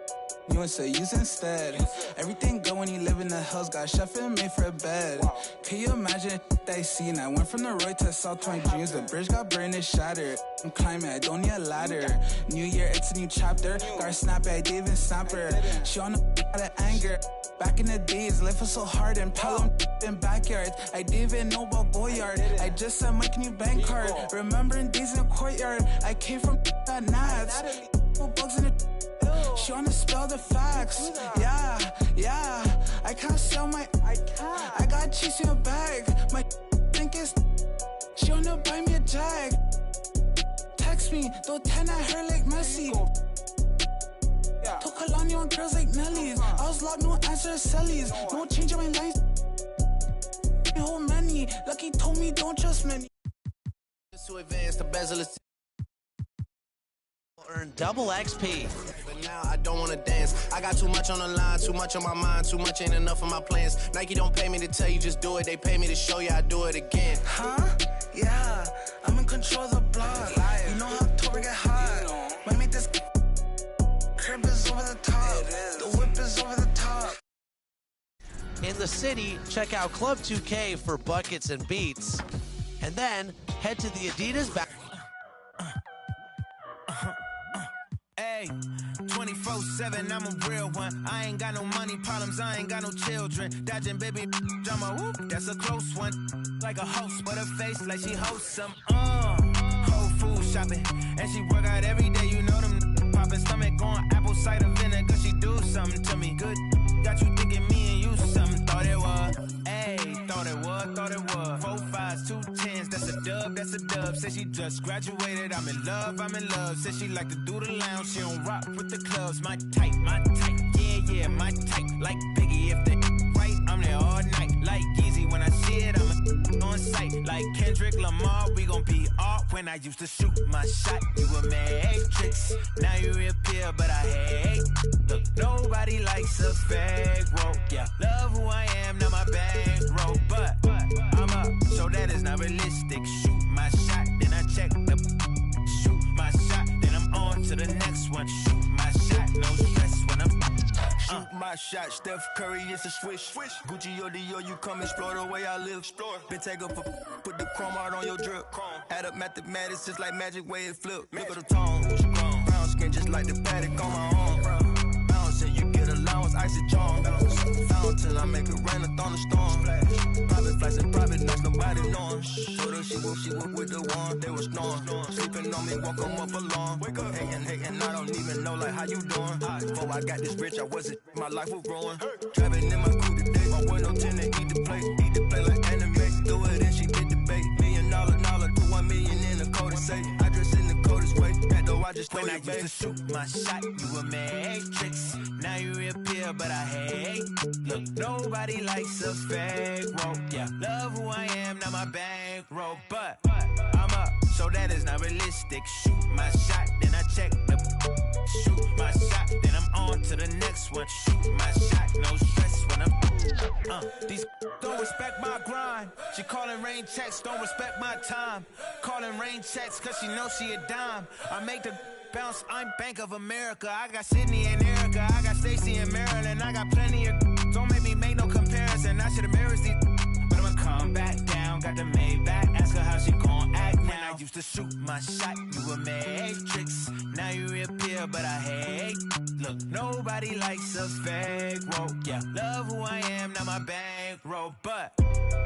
You and say use instead. Everything good when you live in the hills. Got chef and made for a bed. Can you imagine that I seen? I went from the road to South 20 dreams. The bridge got burned and shattered. I'm climbing, I don't need a ladder. New year, it's a new chapter. Got her snap it, I didn't even snap her. She on the out of anger. Back in the days, life was so hard and Pelham in backyards. I didn't even know about Goyard. I just sent my new bank card. Remembering days in the courtyard. I came from that Nats. Bugs in the she wanna spell the facts. Yeah. I can't sell my. I got cheese in a bag. My think is. She wanna buy me a jag. Text me, throw 10 at her like Messi. Took Kalani on girls like Nelly's. I was locked, no answer to Sally's. No change in my life. Whole many. Lucky told me don't trust many. Just to advance, the bezel is. Earn double XP. But now I don't wanna dance. I got too much on the line, too much on my mind, too much ain't enough of my plans. Nike don't pay me to tell you just do it, they pay me to show you I do it again. Huh? Yeah, I'm in control of the block. You know how October get hot. Might make this crib is over the top. The whip is over the top. In the city, check out Club 2K for buckets and beats. And then head to the Adidas back. Hey, 24/7, I'm a real one. I ain't got no money problems, I ain't got no children. Dodging baby drama, whoop, that's a close one. Like a host, but her face like she hosts some. Whole food shopping, and she work out every day. You know them popping stomach on apple cider vinegar. She do something to me good. Got you thinking me and you something. Thought it was, ayy, thought it was. 4 5s, 2 10s, that's a dub, that's a dub. Said she just graduated, I'm in love. Said she like to do the lounge, she don't rock with the clubs. My type, yeah, my type. Like Biggie, if they right, I'm there all night. Like Yeezy, when I see it, I'm on sight. Like Kendrick Lamar, we gon' be off. When I used to shoot my shot, you a matrix. Now you reappear, but I hate. Look, nobody likes a fake rope. Yeah, love who I am, not my bankroll. But I'm up, so that is not realistic. Shoot my shot, then I check the. Shoot my shot, then I'm on to the next one. Shoot my shot, no stress when I'm. Shoot my shot, Steph Curry, it's a swish. Gucci or Dior, you come explore the way I live. Been take up for put the chrome out on your drip. Add up mathematics, just like magic way it flip. Look at the tone, brown skin just like the paddock on my arm. Bouncing, you get allowance, icy charm. Fountain, I make it rain, a thunderstorm. Private flights and private nights, nobody knowing. Told her she woke with the one, they was snoring. Sleeping on me, woke 'em up alone. Hating, I don't even know like how you doing. Before I got this rich, I wasn't, my life was growing. Driving in my coupe today, my window tinted, eat the play like anime. Do it and she get the bait. $1 million, put 1 million in the code and say, I dress in the coldest way. That though I just when I used to shoot my shot, you a matrix. Now you reappear, but I hate. Look, nobody likes a fake rope. Yeah, love who I am, not my bankroll. But I'm up, so that is not realistic. Shoot my shot, then I check the. Shoot my shot, then I'm on to the next one. Shoot my shot, no stress when I'm. These don't respect my grind. She calling rain checks, don't respect my time. Calling rain checks, cause she knows she a dime. I make the bounce, I'm Bank of America. I got Sydney and Erica, I got Stacy and Maryland. I got plenty of. Don't make me make no comparison. I should've married these, but I'ma come back down. Got the Maybach, ask her how she gon' act now. When I used to shoot my shot, you a matrix. Now you reappear, but I hate. Look, nobody likes a fake rope. Yeah, love who I am, not my bankroll. But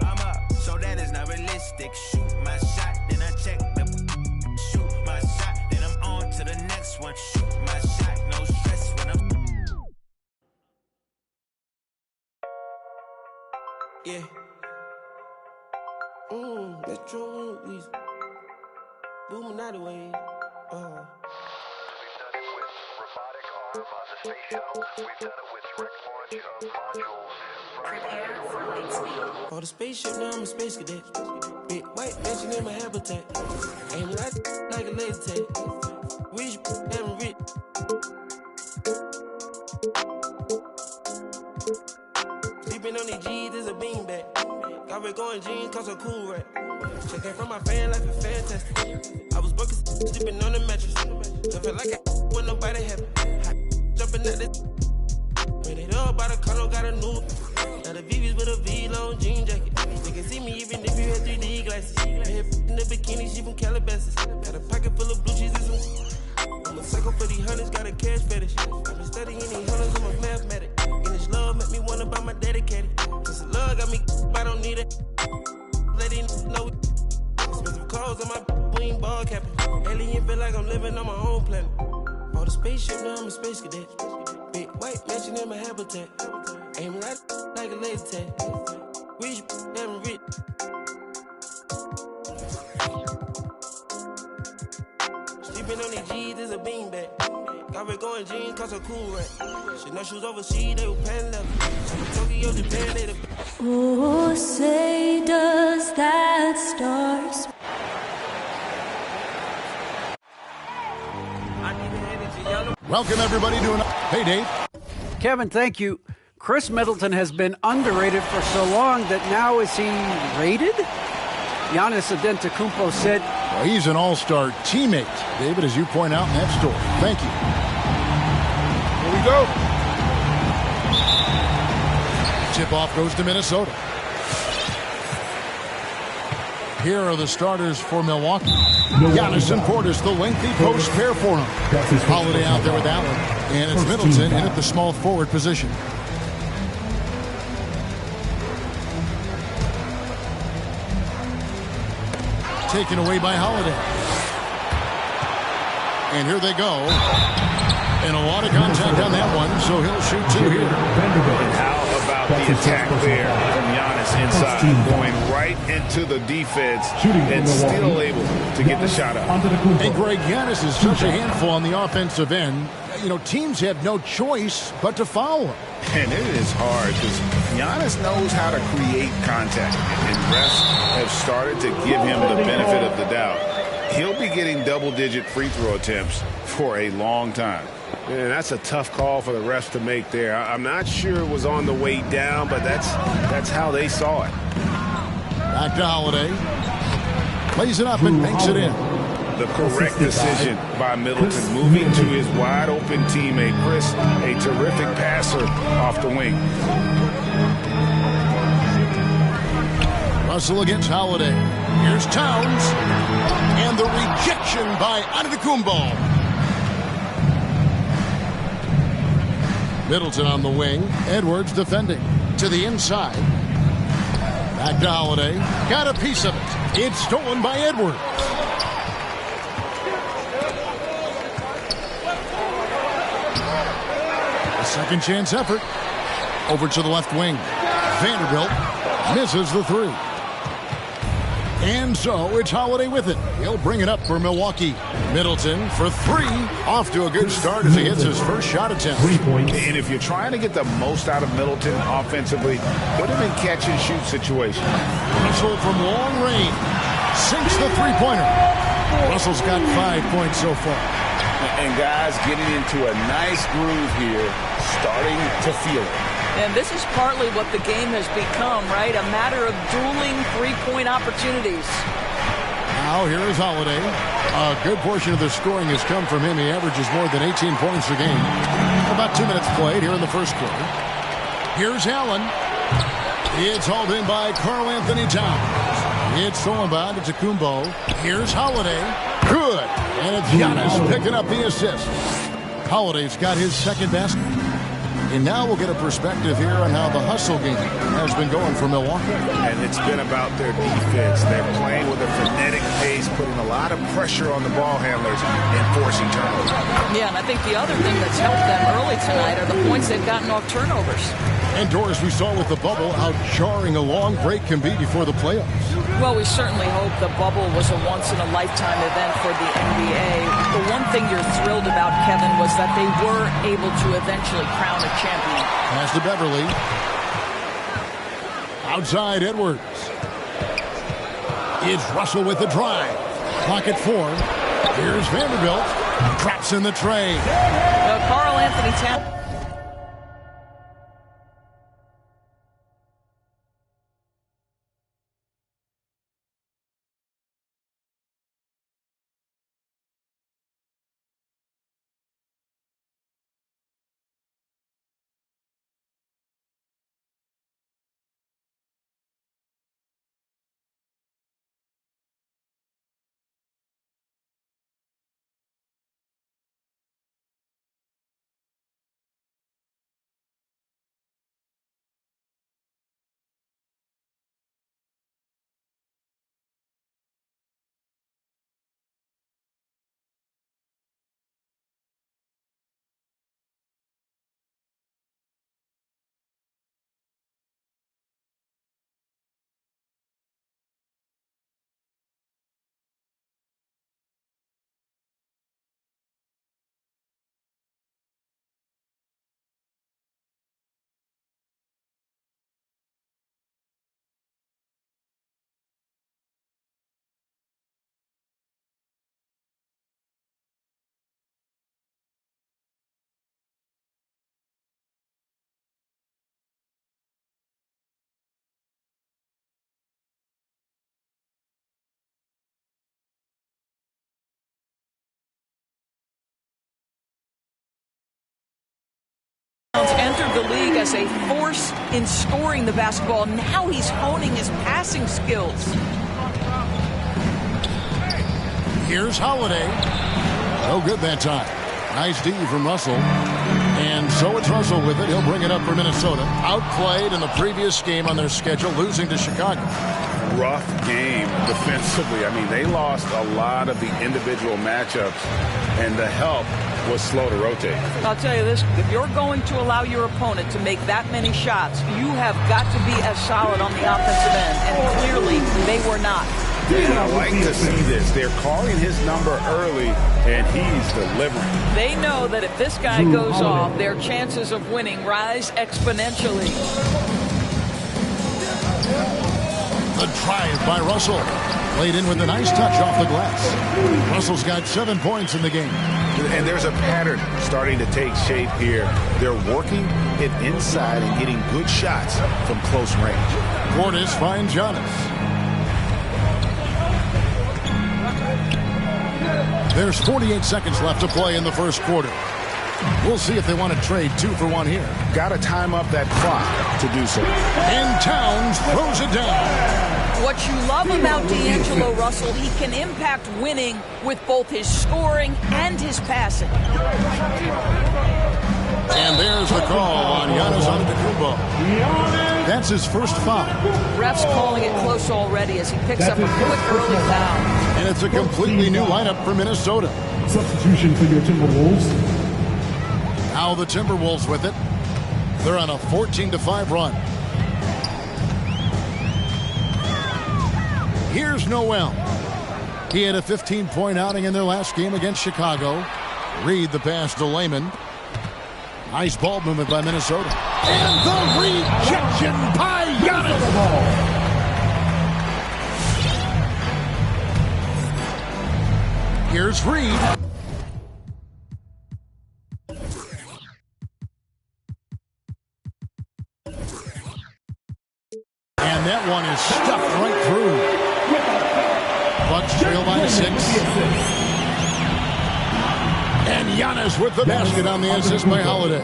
I'm up, so that is not realistic. Shoot my shot, then I check the. Shoot my shot, then I'm on to the next one. Shoot my shot, no stress when I'm. Yeah. That's true. We booming out the way. We've done it with robotic arm on the space shuttle. We've done it with On the spaceship, now I'm a space cadet. Big white mansion in my habitat. Aim like a laser tag. Rich, damn rich. Sleeping on these G's is a beanbag. Got red going jeans, cause a cool rat. Checking from my fan life is fantastic. I was broken, sleeping on the mattress. I feel like I when nobody happy. Jumping at this. When it all by the car, got a new. Now the VV's with a V-long jean jacket. They can see me even if you had 3D glasses. Head in the bikini, she from Calabasas. Got a pocket full of blue cheese and some. I'm a psycho for these hundreds, got a cash fetish. I've been studying these hundreds, I'm a mathematic. And this love make me wanna buy my daddy caddy. Cause the love got me, I don't need it. Let it know. Expensive clothes on my wing ball capping. Alien feel like I'm living on my own planet. On the spaceship, now I'm a space cadet. Big white mansion in my habitat. Aim like a laser tag. Rich, damn rich. Sleeping on these G's is a beanbag. Got red going jeans, cause a cool rat. Shit, no shoes overseas, they were pan level. Tokyo, Japan, they the. Oh, say does that star Welcome, everybody, to Hey, Dave. Kevin, thank you. Chris Middleton has been underrated for so long that now is he rated? Giannis Antetokounmpo said... Well, he's an all-star teammate, David, as you point out in that story. Thank you. Here we go. Tip-off goes to Minnesota. Here are the starters for Milwaukee. Giannis and Portis, the lengthy post pair for him. Holiday out there with that one. And it's Middleton in at the small forward position. Taken away by Holiday. And here they go. And a lot of contact on that one, so he'll shoot two here. And how about the attack there from Giannis inside, going right into the defense and still able to get the shot up. And Greg, Giannis is such a handful on the offensive end. You know, teams have no choice but to foul him. And it is hard because Giannis knows how to create contact, and refs have started to give him the benefit of the doubt. He'll be getting double-digit free throw attempts for a long time. Man, that's a tough call for the refs to make there. I'm not sure it was on the way down, but that's how they saw it. Back to Holiday. Plays it up and banks it in. The correct decision by Middleton, moving to his wide-open teammate, Chris, a terrific passer off the wing. Russell against Holiday. Here's Towns. And the rejection by Antetokounmpo. Middleton on the wing. Edwards defending. To the inside. Back to Holiday. Got a piece of it. It's stolen by Edwards. A second chance effort. Over to the left wing. Vanderbilt misses the three. And so it's Holiday with it. He'll bring it up for Milwaukee. Middleton for three. Off to a good start as he hits his first shot attempt. And if you're trying to get the most out of Middleton offensively, put him in catch-and-shoot situations. Russell from long range sinks the three-pointer. Russell's got 5 points so far. And guys getting into a nice groove here, starting to feel it. And this is partly what the game has become, right? A matter of dueling three-point opportunities. Now here is Holiday. A good portion of the scoring has come from him. He averages more than 18 points a game. About 2 minutes played here in the first quarter. Here's Allen. It's hauled in by Karl Anthony Towns. It's stolen by Antetokounmpo. Here's Holiday. Good. And it's Giannis picking up the assist. Holiday's got his second basket. And now we'll get a perspective here on how the hustle game has been going for Milwaukee. And it's been about their defense. They're playing with a frenetic pace, putting a lot of pressure on the ball handlers and forcing turnovers. Yeah, and I think the other thing that's helped them early tonight are the points they've gotten off turnovers. And Doris, we saw with the bubble how jarring a long break can be before the playoffs. Well, we certainly hope the bubble was a once-in-a-lifetime event for the NBA. The one thing you're thrilled about, Kevin, was that they were able to eventually crown a champion. Pass to Beverly. Outside Edwards. It's Russell with the drive. Clock at 4. Here's Vanderbilt. Drops in the tray. Well, Carl Anthony Towns. Entered the league as a force in scoring the basketball. Now he's honing his passing skills. Here's Holiday. No good that time. Nice D from Russell. And so it's Russell with it. He'll bring it up for Minnesota. Outplayed in the previous game on their schedule, losing to Chicago. Rough game defensively. I mean, they lost a lot of the individual matchups, and the help was slow to rotate. I'll tell you this, if you're going to allow your opponent to make that many shots, you have got to be as solid on the offensive end, and clearly they were not. And I like to see this. They're calling his number early, and he's delivering. They know that if this guy goes off, their chances of winning rise exponentially. The drive by Russell. Played in with a nice touch off the glass. Russell's got 7 points in the game. And there's a pattern starting to take shape here. They're working it inside and getting good shots from close range. Portis finds Giannis. There's 48 seconds left to play in the first quarter. We'll see if they want to trade 2 for 1 here. Got to time up that clock to do so. And Towns throws it down. What you love about D'Angelo Russell, he can impact winning with both his scoring and his passing. And there's the call on Giannis Antetokounmpo. That's his first foul. Refs calling it close already as he picks up a quick early foul. And it's a completely new lineup for Minnesota. Substitution for your Timberwolves. Now the Timberwolves with it. They're on a 14-5 run. Here's Noel. He had a 15-point outing in their last game against Chicago. Reed the pass to Layman. Nice ball movement by Minnesota. And the rejection by Giannis. Here's Reed. And that one is stuffed right through. Bucks trail by 6. And Giannis with the basket on the assist by Holiday.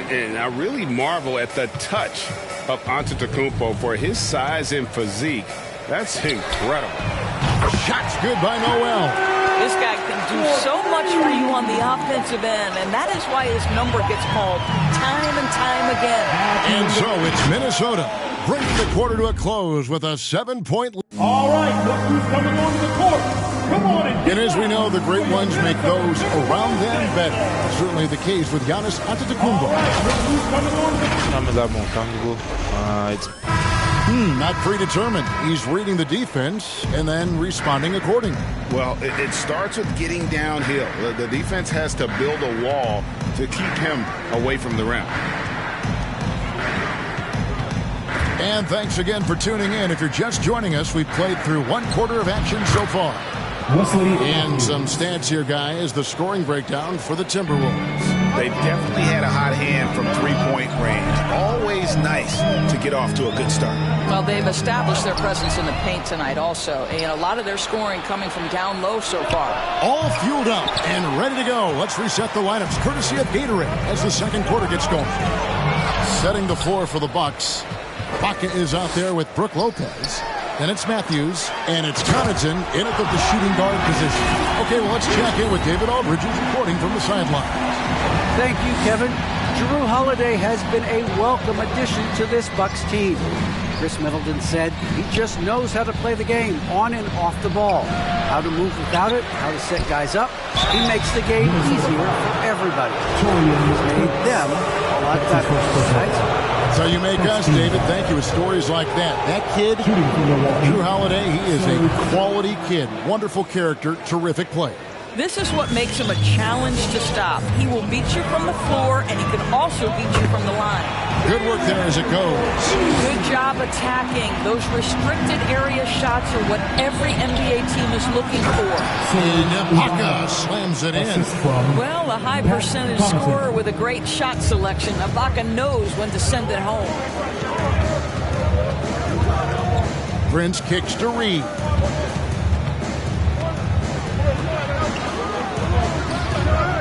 And I really marvel at the touch of Antetokounmpo for his size and physique. That's incredible. Shots good by Noel. This guy can do so much for you on the offensive end, and that is why his number gets called time and time again. And so it's Minnesota bringing the quarter to a close with a 7-point lead. All right, look who's coming onto the court. Come on and as we know, the great ones make those around them better. Certainly the case with Giannis Antetokounmpo. All right, look who's coming on the I'm a lot more comfortable. It's Not predetermined. He's reading the defense and then responding accordingly. Well, it starts with getting downhill. The defense has to build a wall to keep him away from the rim. And thanks again for tuning in. If you're just joining us, we've played through 1/4 of action so far. And some stats here, guys. The scoring breakdown for the Timberwolves. They've definitely had a hot hand from three-point range. Always nice to get off to a good start. Well, they've established their presence in the paint tonight also. And a lot of their scoring coming from down low so far. All fueled up and ready to go. Let's reset the lineups courtesy of Gatorade as the second quarter gets going. Setting the floor for the Bucks. Baca is out there with Brook Lopez. Then it's Matthews, and it's Connaughton in at the shooting guard position. Okay, well, let's check in with David Aldridge, who's reporting from the sidelines. Thank you, Kevin. Jrue Holiday has been a welcome addition to this Bucks team. Chris Middleton said he just knows how to play the game on and off the ball. How to move without it, how to set guys up. He makes the game easier for everybody. He's made them a lot better. Right? So you make us, David. Thank you. With stories like that. That kid, Jrue Holiday, he is a quality kid. Wonderful character, terrific player. This is what makes him a challenge to stop. He will beat you from the floor, and he can also beat you from the line. Good work there as it goes. Good job attacking. Those restricted area shots are what every NBA team is looking for. And Ibaka slams it in. Well, a high percentage scorer with a great shot selection. Ibaka knows when to send it home. Prince kicks to Reed.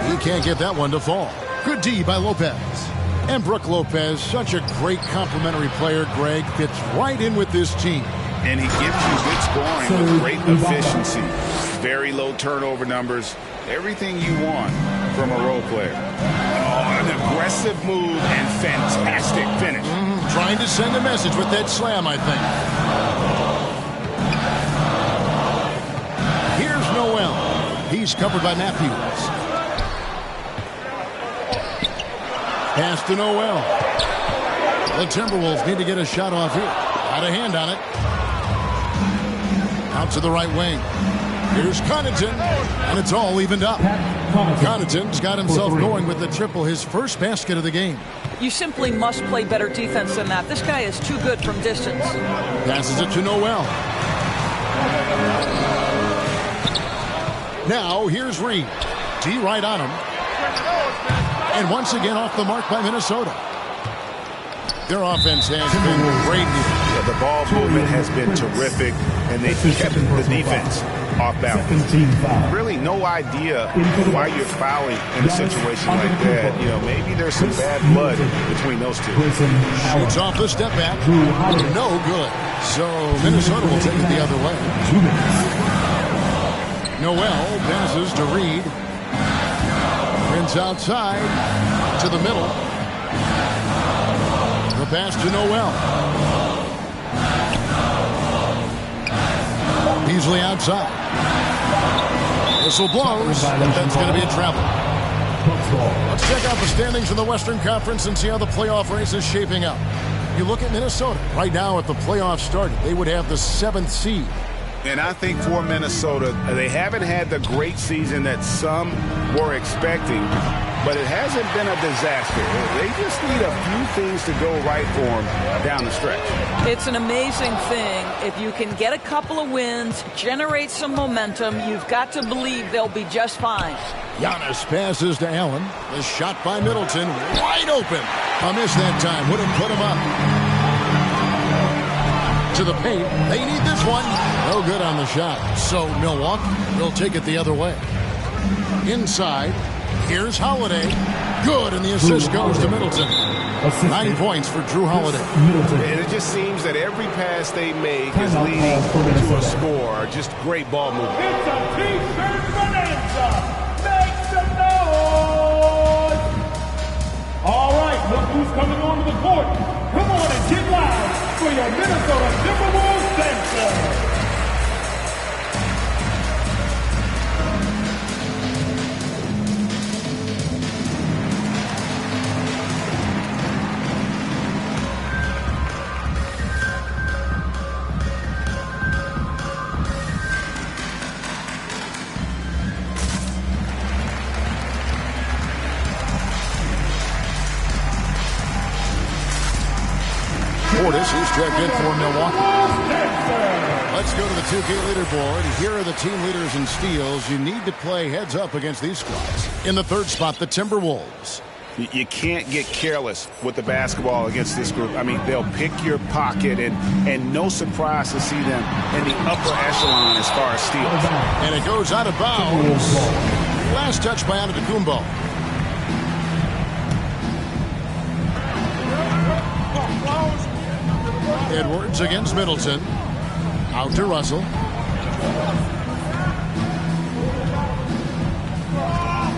He can't get that one to fall. Good D by Lopez. And Brook Lopez, such a great complimentary player, Greg, fits right in with this team. And he gives you good scoring with great efficiency. Very low turnover numbers. Everything you want from a role player. Oh, an aggressive move and fantastic finish. Trying to send a message with that slam, I think. Here's Noel. He's covered by Matthews. Pass to Noel. The Timberwolves need to get a shot off here. Got a hand on it. Out to the right wing. Here's Connaughton, and it's all evened up. Connaughton's got himself going with the triple, his first basket of the game. You simply must play better defense than that. This guy is too good from distance. Passes it to Noel. Now, here's Reed. D right on him. And once again off the mark by Minnesota. Their offense has been great here. Yeah, the ball movement has been terrific, and they've kept the defense off balance. Really no idea why you're fouling in a situation like that. You know, maybe there's some bad blood between those two. Shoots off the step back. No good. So Minnesota will take it the other way. Noel passes to Reed. Prince outside to the middle. The pass to Noel. Beasley outside. Whistle blows. That's going to be a travel. Let's check out the standings in the Western Conference and see how the playoff race is shaping up. You look at Minnesota. Right now, if the playoffs started, they would have the 7th seed. And I think for Minnesota, they haven't had the great season that some were expecting, but it hasn't been a disaster. They just need a few things to go right for them down the stretch. It's an amazing thing. If you can get a couple of wins, generate some momentum, you've got to believe they'll be just fine. Giannis passes to Allen. The shot by Middleton, wide open. A miss that time, would have put him up. To the paint. They need this one. No good on the shot. So Milwaukee will take it the other way. Inside. Here's Holiday. Good, and the assist goes to Middleton. 9 points for Jrue Holiday. And it just seems that every pass they make is leading to a score. Just great ball movement. It's a T-shirt bonanza. Make some noise. All right, look who's coming onto the court. Come on and get loud for your Minnesota Timberwolves center. Portis, who's checked in for Milwaukee. Let's go to the 2K leaderboard. Here are the team leaders in steals. You need to play heads up against these squads. In the third spot, the Timberwolves. You can't get careless with the basketball against this group. I mean, they'll pick your pocket, and no surprise to see them in the upper echelon as far as steals. And it goes out of bounds. Last touch by Antetokounmpo. Edwards against Middleton. Out to Russell.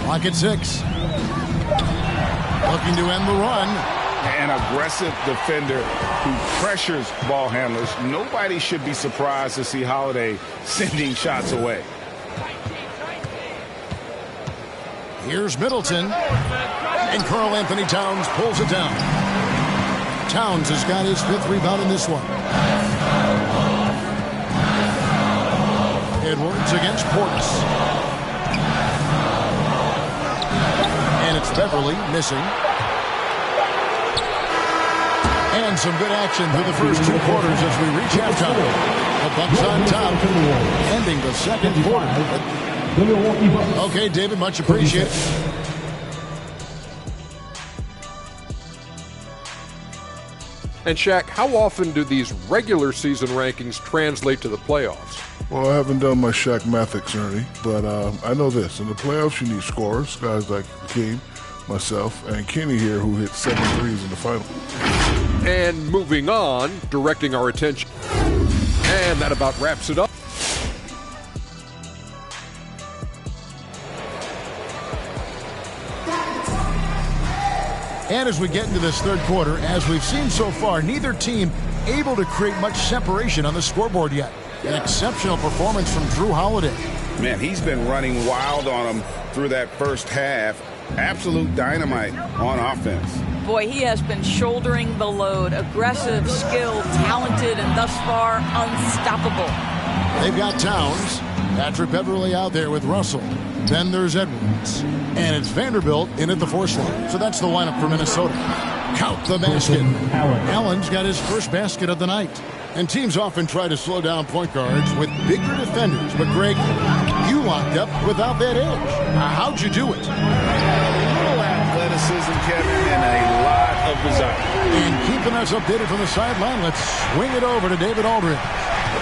Clock at 6. Looking to end the run. An aggressive defender who pressures ball handlers. Nobody should be surprised to see Holiday sending shots away. Here's Middleton. And Karl Anthony Towns pulls it down. Towns has got his 5th rebound in this one. Edwards against Portis. And it's Beverly missing. And some good action through the first 2 quarters as we reach halftime. The Bucks on top, ending the second quarter. Okay, David, much appreciated. And Shaq, how often do these regular season rankings translate to the playoffs? Well, I haven't done my Shaq-mathics, Ernie, but I know this. In the playoffs, you need scorers, guys like Hakeem, myself, and Kenny here, who hit 7 threes in the final. And moving on, directing our attention. And that about wraps it up. And as we get into this third quarter, as we've seen so far, neither team able to create much separation on the scoreboard yet. An exceptional performance from Jrue Holiday. Man, he's been running wild on them through that first half. Absolute dynamite on offense. Boy, he has been shouldering the load. Aggressive, skilled, talented, and thus far unstoppable. They've got Towns. Patrick Beverly out there with Russell. Then there's Edwards. And it's Vanderbilt in at the force line. So that's the lineup for Minnesota. Count the basket. Allen's got his first basket of the night. And teams often try to slow down point guards with bigger defenders. But, Greg, you locked up without that edge. How'd you do it? A little athleticism, Kevin, and a lot of desire. And keeping us updated from the sideline, let's swing it over to David Aldridge.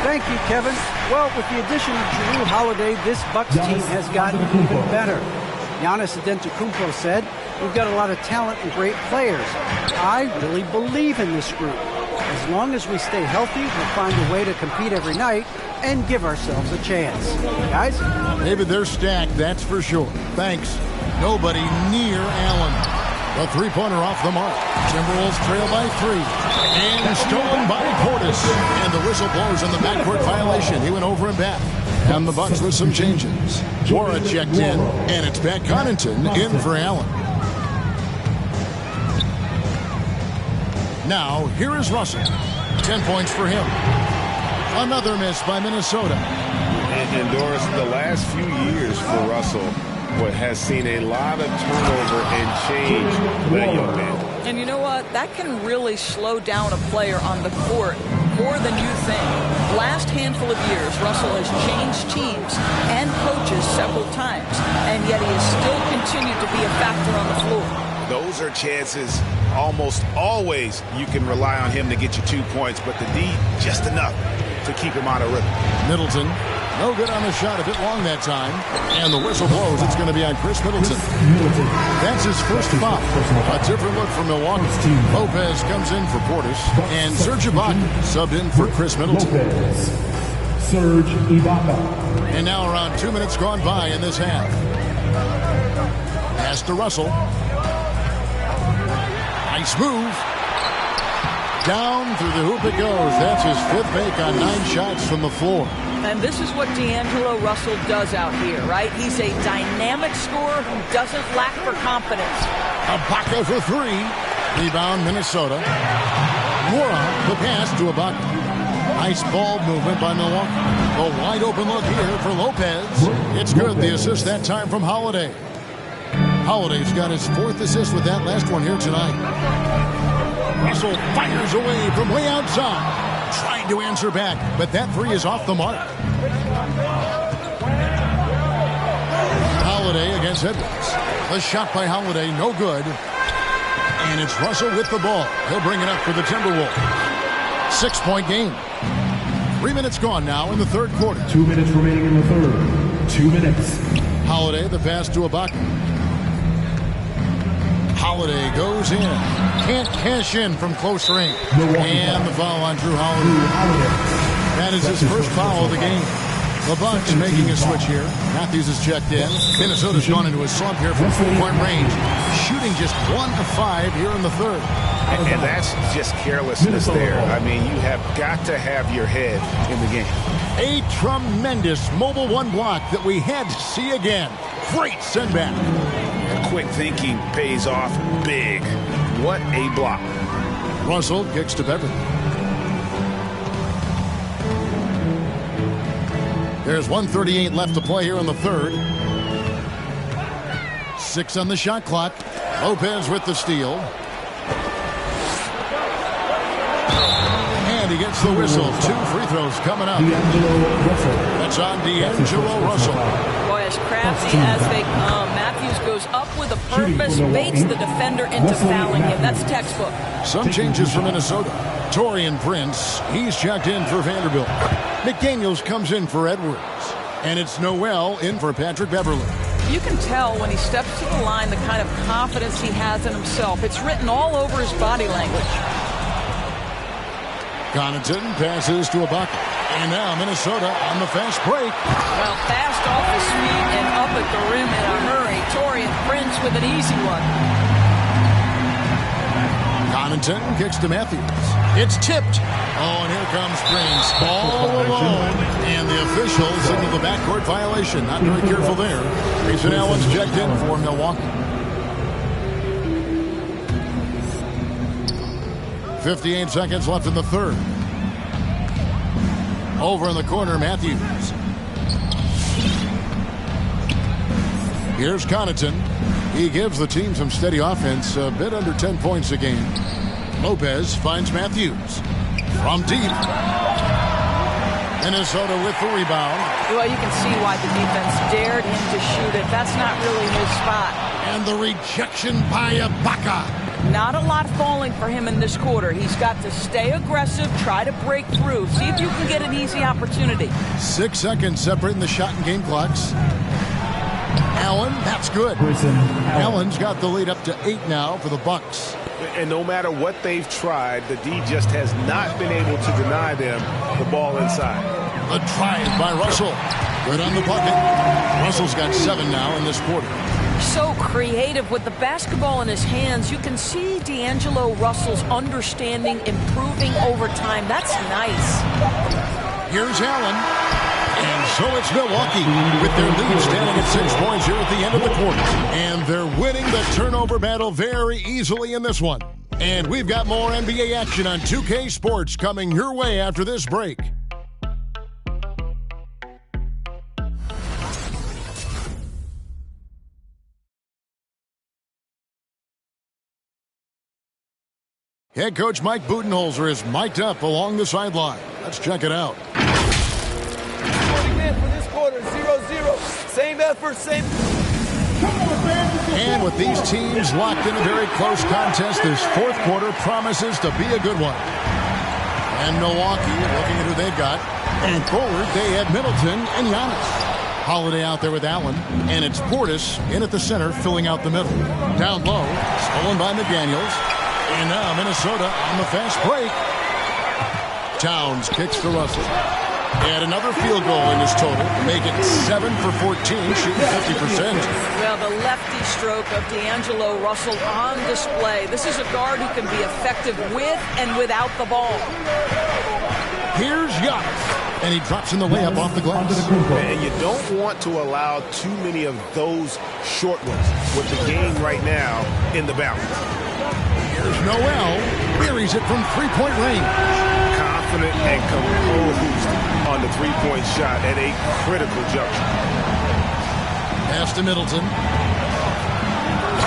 Thank you, Kevin. Well, with the addition of Jrue Holiday, this Bucks team has gotten even better. Giannis Antetokounmpo said, "We've got a lot of talent and great players. I really believe in this group. As long as we stay healthy, we'll find a way to compete every night and give ourselves a chance." Guys? David, they're stacked, that's for sure. Thanks. Nobody near Allen. The three-pointer off the mark. Timberwolves trail by 3. And stolen by Portis. And the whistle blows on the backcourt violation. He went over and back. And the Bucks with some changes. Wara checked in. And it's Pat Connaughton in for Allen. Now, here is Russell. 10 points for him. Another miss by Minnesota. And Doris, the last few years for Russell has seen a lot of turnover and change that young man. And you know what? That can really slow down a player on the court more than you think. Last handful of years, Russell has changed teams and coaches several times, and yet he has still continued to be a factor on the floor. Those are chances almost always you can rely on him to get you 2 points, but the D, just enough to keep him out of rhythm. Middleton, no good on the shot, a bit long that time. And the whistle blows. It's going to be on Chris Middleton. That's his first foul. A different look for Milwaukee. Lopez comes in for Portis. And Serge Ibaka subbed in for Chris Middleton. Serge Ibaka. And now around 2 minutes gone by in this half. Pass to Russell. Nice move. Down through the hoop it goes. That's his 5th make on 9 shots from the floor. And this is what D'Angelo Russell does out here, right? He's a dynamic scorer who doesn't lack for confidence. Ibaka for 3. Rebound, Minnesota. Wara, the pass to Ibaka. Nice ball movement by Milwaukee. A wide open look here for Lopez. It's good. The assist that time from Holiday. Holiday's got his 4th assist with that last one here tonight. Russell fires away from way outside. Trying to answer back, but that three is off the mark. Holiday against Edwards. A shot by Holiday, no good. And it's Russell with the ball. He'll bring it up for the Timberwolves. 6-point game. 3 minutes gone now in the third quarter. 2 minutes remaining in the third. 2 minutes. Holiday, the pass to Ibaka. Holiday goes in. Can't cash in from close range. And the foul on Drew Holiday. That is his first foul of the game. The Bucks making a switch here. Matthews is checked in. Minnesota's gone into a slump here from 4-point range. Shooting just 1 of 5 here in the third. And that's just carelessness there. I mean, you have got to have your head in the game. A tremendous Mobile One block that we had to see again. Great sendback. And quick thinking pays off big. What a block. Russell kicks to Beverly. There's 1:38 left to play here in the third. 6 on the shot clock. Lopez with the steal. And he gets the whistle. 2 free throws coming up. That's on D'Angelo Russell. Boy, as crafty as they come. Matthews goes up with a purpose, baits the defender into fouling him. That's textbook. Some changes for Minnesota. Taurean Prince, he's checked in for Vanderbilt. McDaniels comes in for Edwards. And it's Noel in for Patrick Beverly. You can tell when he steps to the line the kind of confidence he has in himself. It's written all over his body language. Connaughton passes to Ibaka. And now Minnesota on the fast break. Well, fast off his feet and up at the rim in a hurry. Taurean Prince with an easy one. Connaughton kicks to Matthews. It's tipped. Oh, and here comes Prince. All alone. And the officials signal the backcourt violation. Not very careful there. Grayson Allen's checked in for Milwaukee. 58 seconds left in the third. Over in the corner, Matthews. Here's Connaughton. He gives the team some steady offense, a bit under 10 points a game. Lopez finds Matthews. From deep. Minnesota with the rebound. Well, you can see why the defense dared him to shoot it. That's not really his spot. And the rejection by Ibaka. Not a lot falling for him in this quarter. He's got to stay aggressive, try to break through. See if you can get an easy opportunity. 6 seconds separating the shot and game clocks. Allen, that's good. Allen's got the lead up to 8 now for the Bucks. And no matter what they've tried, the D just has not been able to deny them the ball inside. A drive by Russell. Good on the bucket. Russell's got 7 now in this quarter. So creative with the basketball in his hands. You can see D'Angelo Russell's understanding improving over time. That's nice. Here's Allen. And so it's Milwaukee with their lead standing at 6 points here at the end of the quarter. And they're winning the turnover battle very easily in this one. And we've got more NBA action on 2K Sports coming your way after this break. Head coach Mike Budenholzer is mic'd up along the sideline. Let's check it out. For this quarter, 0-0. Same effort, same. And with these teams locked in a very close contest, this fourth quarter promises to be a good one. And Milwaukee, looking at who they've got. And forward, they have Middleton and Giannis. Holiday out there with Allen. And it's Portis in at the center, filling out the middle. Down low, stolen by McDaniels. And now Minnesota on the fast break. Towns kicks to Russell. And another field goal in his total, make it 7 for 14, shooting 50%. Well, the lefty stroke of D'Angelo Russell on display. This is a guard who can be effective with and without the ball. Here's Giannis. And he drops in the layup off the glass. And you don't want to allow too many of those short ones with the game right now in the balance. Here's Noel. Buries it from three-point range. Confident and composed on the three-point shot at a critical juncture. Pass to Middleton.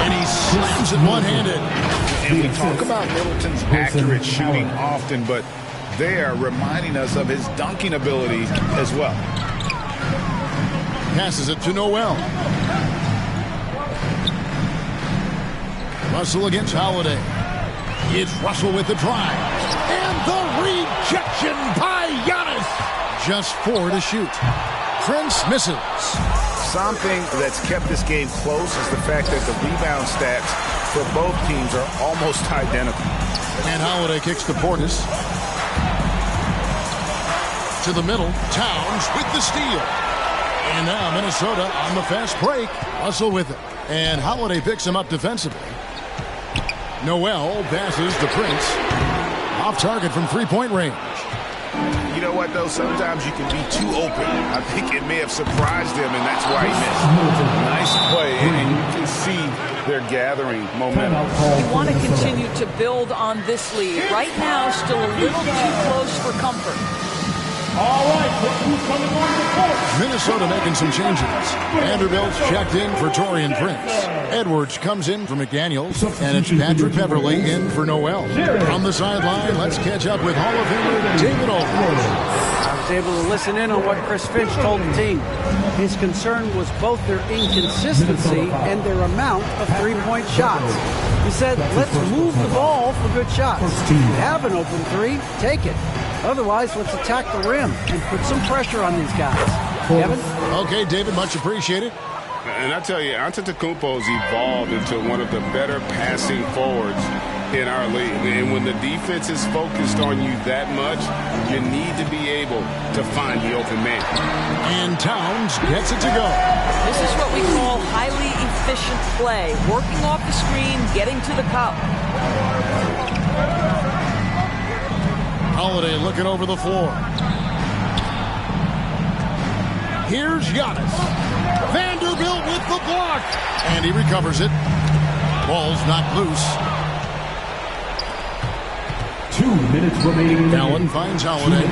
And he slams it one-handed. And we talk about Middleton's accurate shooting often, but they are reminding us of his dunking ability as well. Passes it to Noel. Russell against Holiday. It's Russell with the drive. And the rejection by Giannis. Just 4 to shoot. Prince misses. Something that's kept this game close is the fact that the rebound stats for both teams are almost identical. And Holiday kicks to Portis. To the middle. Towns with the steal. And now Minnesota on the fast break. Russell with it. And Holiday picks him up defensively. Noel passes to Prince. Off target from three-point range. You know what, though? Sometimes you can be too open. I think it may have surprised him, and that's why he missed. Nice play, and you can see they're gathering momentum. You want to continue to build on this lead. Right now, still a little too close for comfort. All right, look who's coming on the court. Minnesota making some changes. Vanderbilt checked in for Taurean Prince. Edwards comes in for McDaniels, and it's Patrick Beverly in for Noel. On the sideline, let's catch up with Hall of Famer David Aldridge. I was able to listen in on what Chris Finch told the team. His concern was both their inconsistency and their amount of three-point shots. He said, let's move the ball for good shots. If you have an open three, take it. Otherwise, let's attack the rim and put some pressure on these guys. Kevin? Okay, David, much appreciated. And I tell you, Antetokounmpo's evolved into one of the better passing forwards in our league. And when the defense is focused on you that much, you need to be able to find the open man. And Towns gets it to go. This is what we call highly efficient play. Working off the screen, getting to the cup. Holiday looking over the floor. Here's Giannis. Vanderbilt with the block. And he recovers it. Ball's knocked loose. 2 minutes remaining. Allen finds Holiday.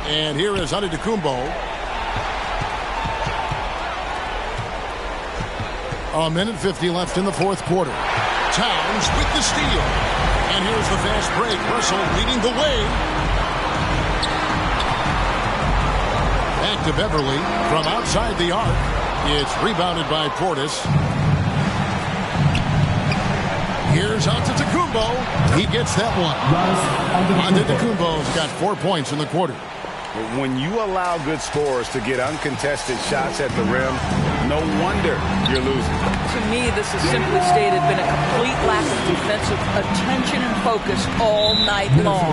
And here is Antetokounmpo. A minute 50 left in the fourth quarter. Towns with the steal. And here's the fast break. Russell leading the way. Back to Beverly from outside the arc. It's rebounded by Portis. Here's Antetokounmpo. He gets that one. Antetokounmpo's got 4 points in the quarter. When you allow good scorers to get uncontested shots at the rim, no wonder you're losing. To me, this has simply stated been a complete lack of defensive attention and focus all night long.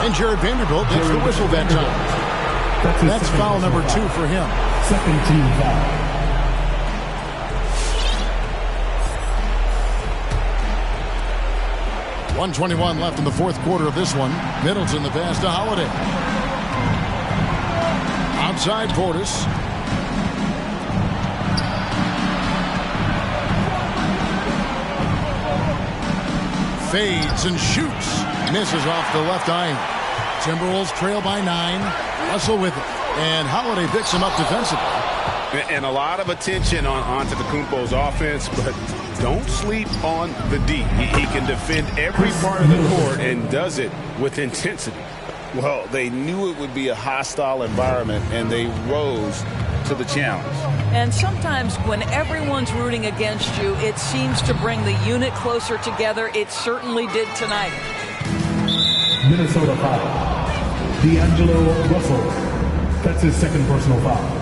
And Jared Vanderbilt gets the whistle that time. That's foul number 2 for him. Second team foul. .121 left in the fourth quarter of this one. Middleton the pass to Holiday. Outside Portis. Fades and shoots. Misses off the left iron. Timberwolves trail by 9. Russell with it. And Holiday picks him up defensively. And a lot of attention on Antetokounmpo's offense, but don't sleep on the D. He can defend every part of the court and does it with intensity. Well, they knew it would be a hostile environment, and they rose to the challenge. And sometimes when everyone's rooting against you, it seems to bring the unit closer together. It certainly did tonight. Minnesota foul. D'Angelo Russell. That's his second personal foul.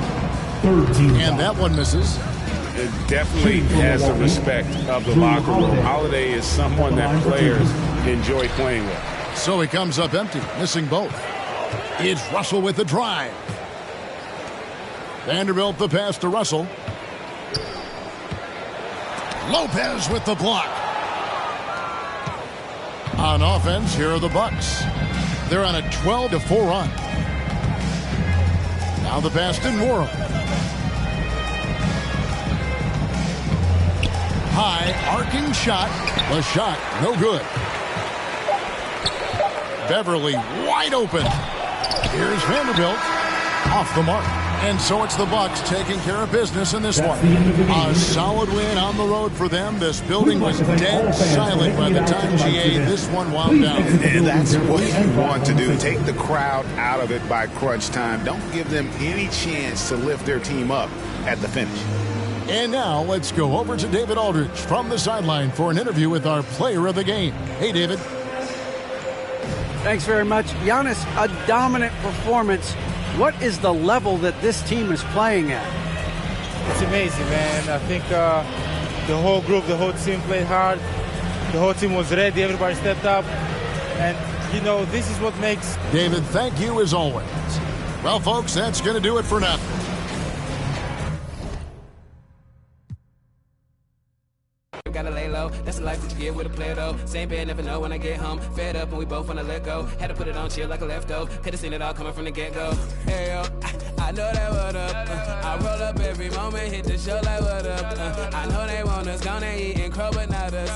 Third team foul. And that one misses. It definitely has the respect of the locker room. Holiday is someone that players enjoy playing with. So he comes up empty, missing both. It's Russell with the drive. Vanderbilt the pass to Russell. Lopez with the block. On offense, here are the Bucks. They're on a 12-4 run. Now the pass to Morrow. High arcing shot. The shot, no good. Beverly wide open. Here's Vanderbilt off the mark. And so it's the Bucks taking care of business in this one. A solid win on the road for them. This building was dead silent by the time GA this one wound down. And that's what you want to do. Take the crowd out of it by crunch time. Don't give them any chance to lift their team up at the finish. And now let's go over to David Aldridge from the sideline for an interview with our player of the game. Hey, David. Thanks very much. Giannis, a dominant performance. What is the level that this team is playing at? It's amazing, man. I think the whole group, the whole team played hard. The whole team was ready. Everybody stepped up. And, you know, this is what makes... David, thank you as always. Well, folks, that's going to do it for now. Gotta lay low, that's the life that you get with a player though. Same bed, never know when I get home. Fed up and we both wanna let go. Had to put it on chill like a leftover. Could've seen it all coming from the get-go. Hey yo, I know that what up. I roll up every moment, hit the show like what up. I know they want us gone and eating crow, but not us.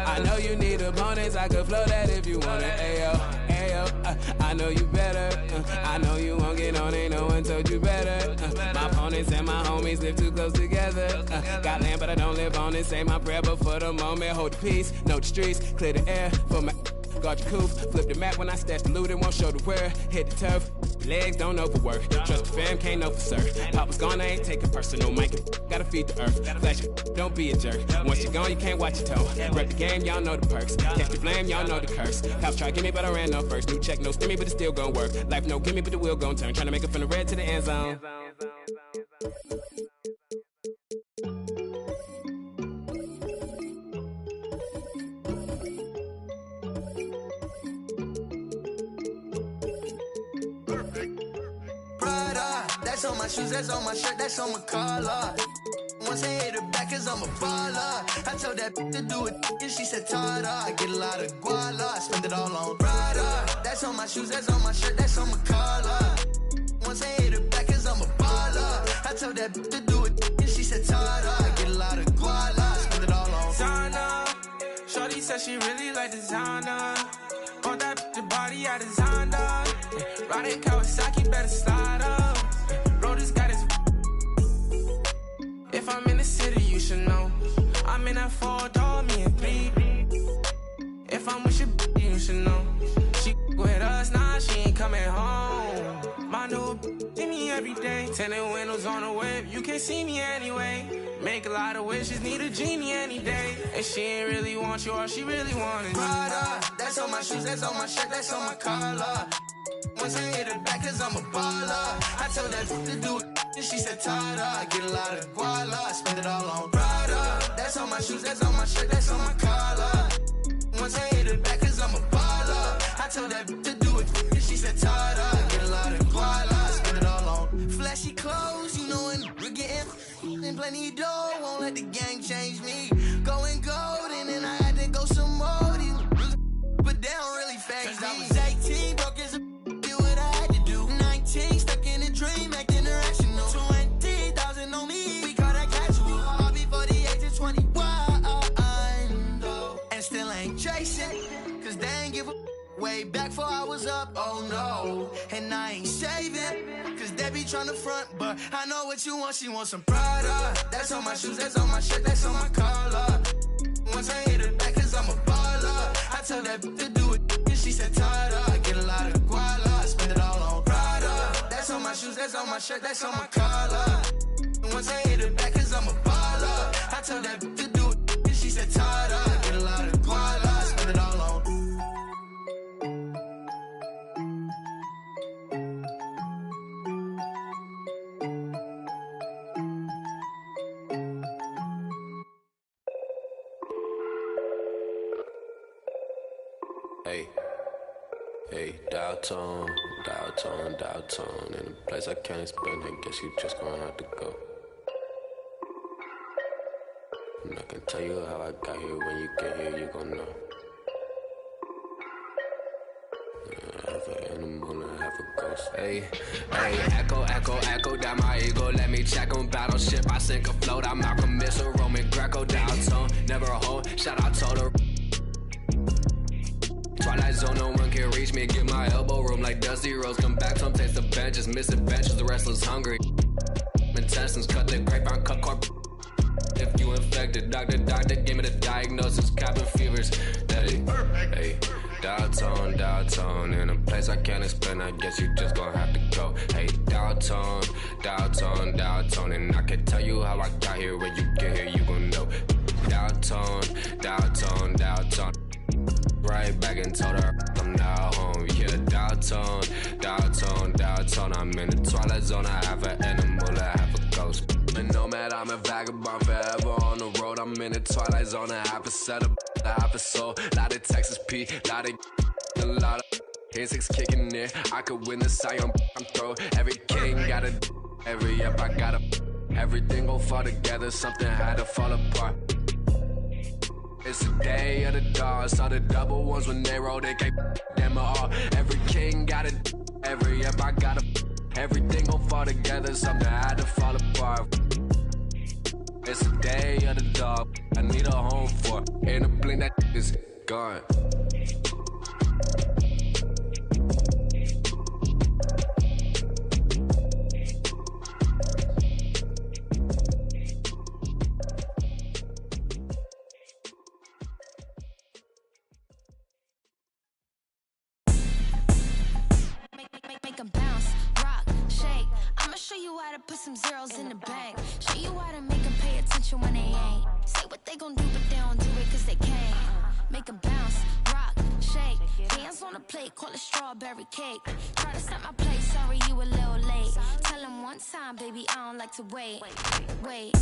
I know you need opponents, I could flow that if you want it. Hey yo, I know you better. I know you won't get on, ain't no one told you better. My opponents and my homies live too close together. Got land, but I don't live on it. Say my prayer, but for the moment, hold the peace, know the streets, clear the air for my guard your coof, flip the map when I stash the loot and won't show the where, hit the turf, legs don't know for work, trust the fam, can't know for surf, Papa's gone, I ain't taking personal, Mike, gotta feed the earth, flash it, don't be a jerk, once you're gone, you can't watch your toe, rep the game, y'all know the perks, catch the blame, y'all know the curse, Pops try to give me, but I ran no first, new check, no stimmy, but it's still gonna work, life no gimme, but the wheel gon' turn, trying to make it from the red to the end zone. That's on my shoes, that's on my shirt, that's on my collar. Once I hit her back, cause I'm a baller. I told that to do it, and she said, Tada. I get a lot of guala, I spend it all on Prada. That's on my shoes, that's on my shirt, that's on my collar. Once I hit her back, cause I'm a baller. I told that to do it, and she said, Tada. I get a lot of guala, I spend it all on Zana. Shorty said she really like designer. Want that the body I designed her. Riding Kawasaki, better slide up. Rollers got his. If I'm in the city, you should know. I'm in that 4-door, me and 3. If I'm with your you should know. She with us, nah, she ain't coming home. My new see me every day. Tinted windows on the whip, you can't see me anyway. Make a lot of wishes, need a genie any day. And she ain't really want you, all she really wanted. Prada, that's on my shoes, that's on my shirt, that's on my collar. Once I hit her back, cause I'm a baller. I told that to do it, and she said, Tada. I get a lot of guala, I spend it all on Prada. That's on my shoes, that's on my shirt, that's on my collar. Once I hit her back, cause I'm a baller. I told that to do it, and she said, Tada. I get a lot of guala, I spend it all on flashy clothes, you know, and we're getting plenty of dough. Won't let the gang change me. Going golden, and I had to go some more. But they don't really phase me. I was 18, broke as a do what I had to do. 19, stuck in a dream, acting irrational. 20,000 on me, we call that casual. All before the age of 21, and still ain't chasing, cause they ain't give a way back before I was up, oh no. And I ain't saving, cause they be tryna front, but I know what you want, she wants some Prada. That's on my shoes, that's on my shirt, that's on my collar. Once I hit her back, cause I'm a baller. I told that to do it, and she said, Tada. I get a lot of guala, I spend it all on Prada. That's on my shoes, that's on my shirt, that's on my collar. Once I hit her back, cause I'm a baller. I told that to do it, and she said, Tada. I get a lot of guala, I spend it all on. Hey, dial tone, in a place I can't explain, I guess you just gonna have to go. And I can tell you how I got here, when you get here, you gon' know. Half an animal and half a ghost. Hey, echo, down my ego, let me check on battleship. I sink afloat, I'm Malcolm Missile, Roman Greco, dial tone, never a hoe, shout out to her. Twilight zone, no one can reach me. Get my elbow room like Dusty Rose. Come back, some taste the benches. Missing benches, the wrestler's hungry. intestines, cut the grapevine, cut corp. If you infected, doctor, give me the diagnosis, cabin fevers. Hey, downtown, in a place I can't explain, I guess you just gonna have to go. Hey, downtown, and I can tell you how I got here. When you get here, you gon' know. Downtown. Right back and told her I'm now home. Yeah, downtown. I'm in the twilight zone. I have an animal, I have a ghost. And nomad, I'm a vagabond forever on the road. I'm in the twilight zone. I have a setup, I have a soul. Lot of Texas P, lot of here's six kicking in. I could win the Sion, I'm throw. Every king got a, every up I got a. Everything gon' fall together, something had to fall apart. It's the day of the dog. Saw the double ones when they roll, they can't them all. Every king got it, every up I got a. Everything gon' fall together, something had to fall apart. It's the day of the dog. I need a home for. In a blink that is gone. Put some zeros in the bank. Show you how to make them pay attention when they ain't. Say what they gon' do, but they don't do it cause they can't. Make them bounce, rock, shake. Dance on the plate, call it strawberry cake. Try to stop my play, sorry you a little late. Tell them one time, baby, I don't like to wait. Wake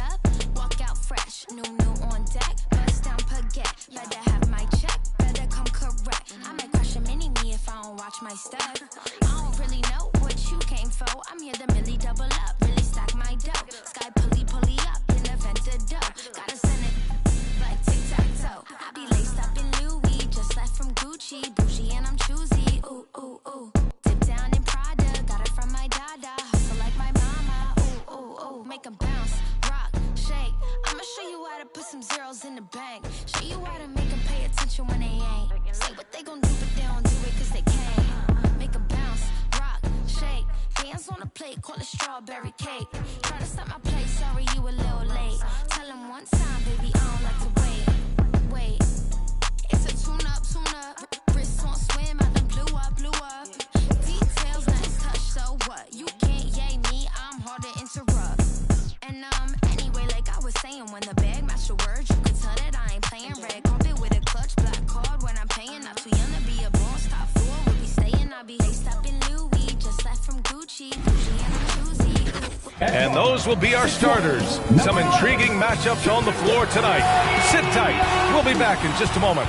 up, walk out fresh. New on deck, bust down baguette. Better have my check, better come correct. I might crush a mini-me if I don't watch my step. I don't really know what you came for. I'm here to Millie double up, really stack my dough. Sky pulley up, in the vent the dough. Gotta send it like tic-tac-toe. I be laced up in Louis, just left from Gucci. Bougie and I'm choosy, ooh, ooh, ooh. Dip down in Prada, got it from my dada. Hustle like my mama, ooh, ooh, ooh. Make 'em bounce, rock, shake. I'ma show you how to put some zeros in the bank. Show you how to make 'em pay attention when they ain't. Say what they gon' do, but they don't do it cause they can't. Make 'em bounce, rock, shake. Dance on the plate, call it strawberry cake. Try to stop my play, sorry you a little late. Tell them one time, baby, I don't like to wait. It's a tune-up. Wrist on swim, I done blew up. Details, nothing touch, so what? You can't yay me, I'm hard to interrupt. And anyway, like I was saying, when the bag match the words, you can tell that I ain't playing. Red carpet with a clutch, black card when I'm paying. Not too young to be a boss, top floor, we'll be staying. I'll be laced up in Louis, just left from Gucci and I'm choosy. And those will be our starters. Some intriguing matchups on the floor tonight. Sit tight. We'll be back in just a moment.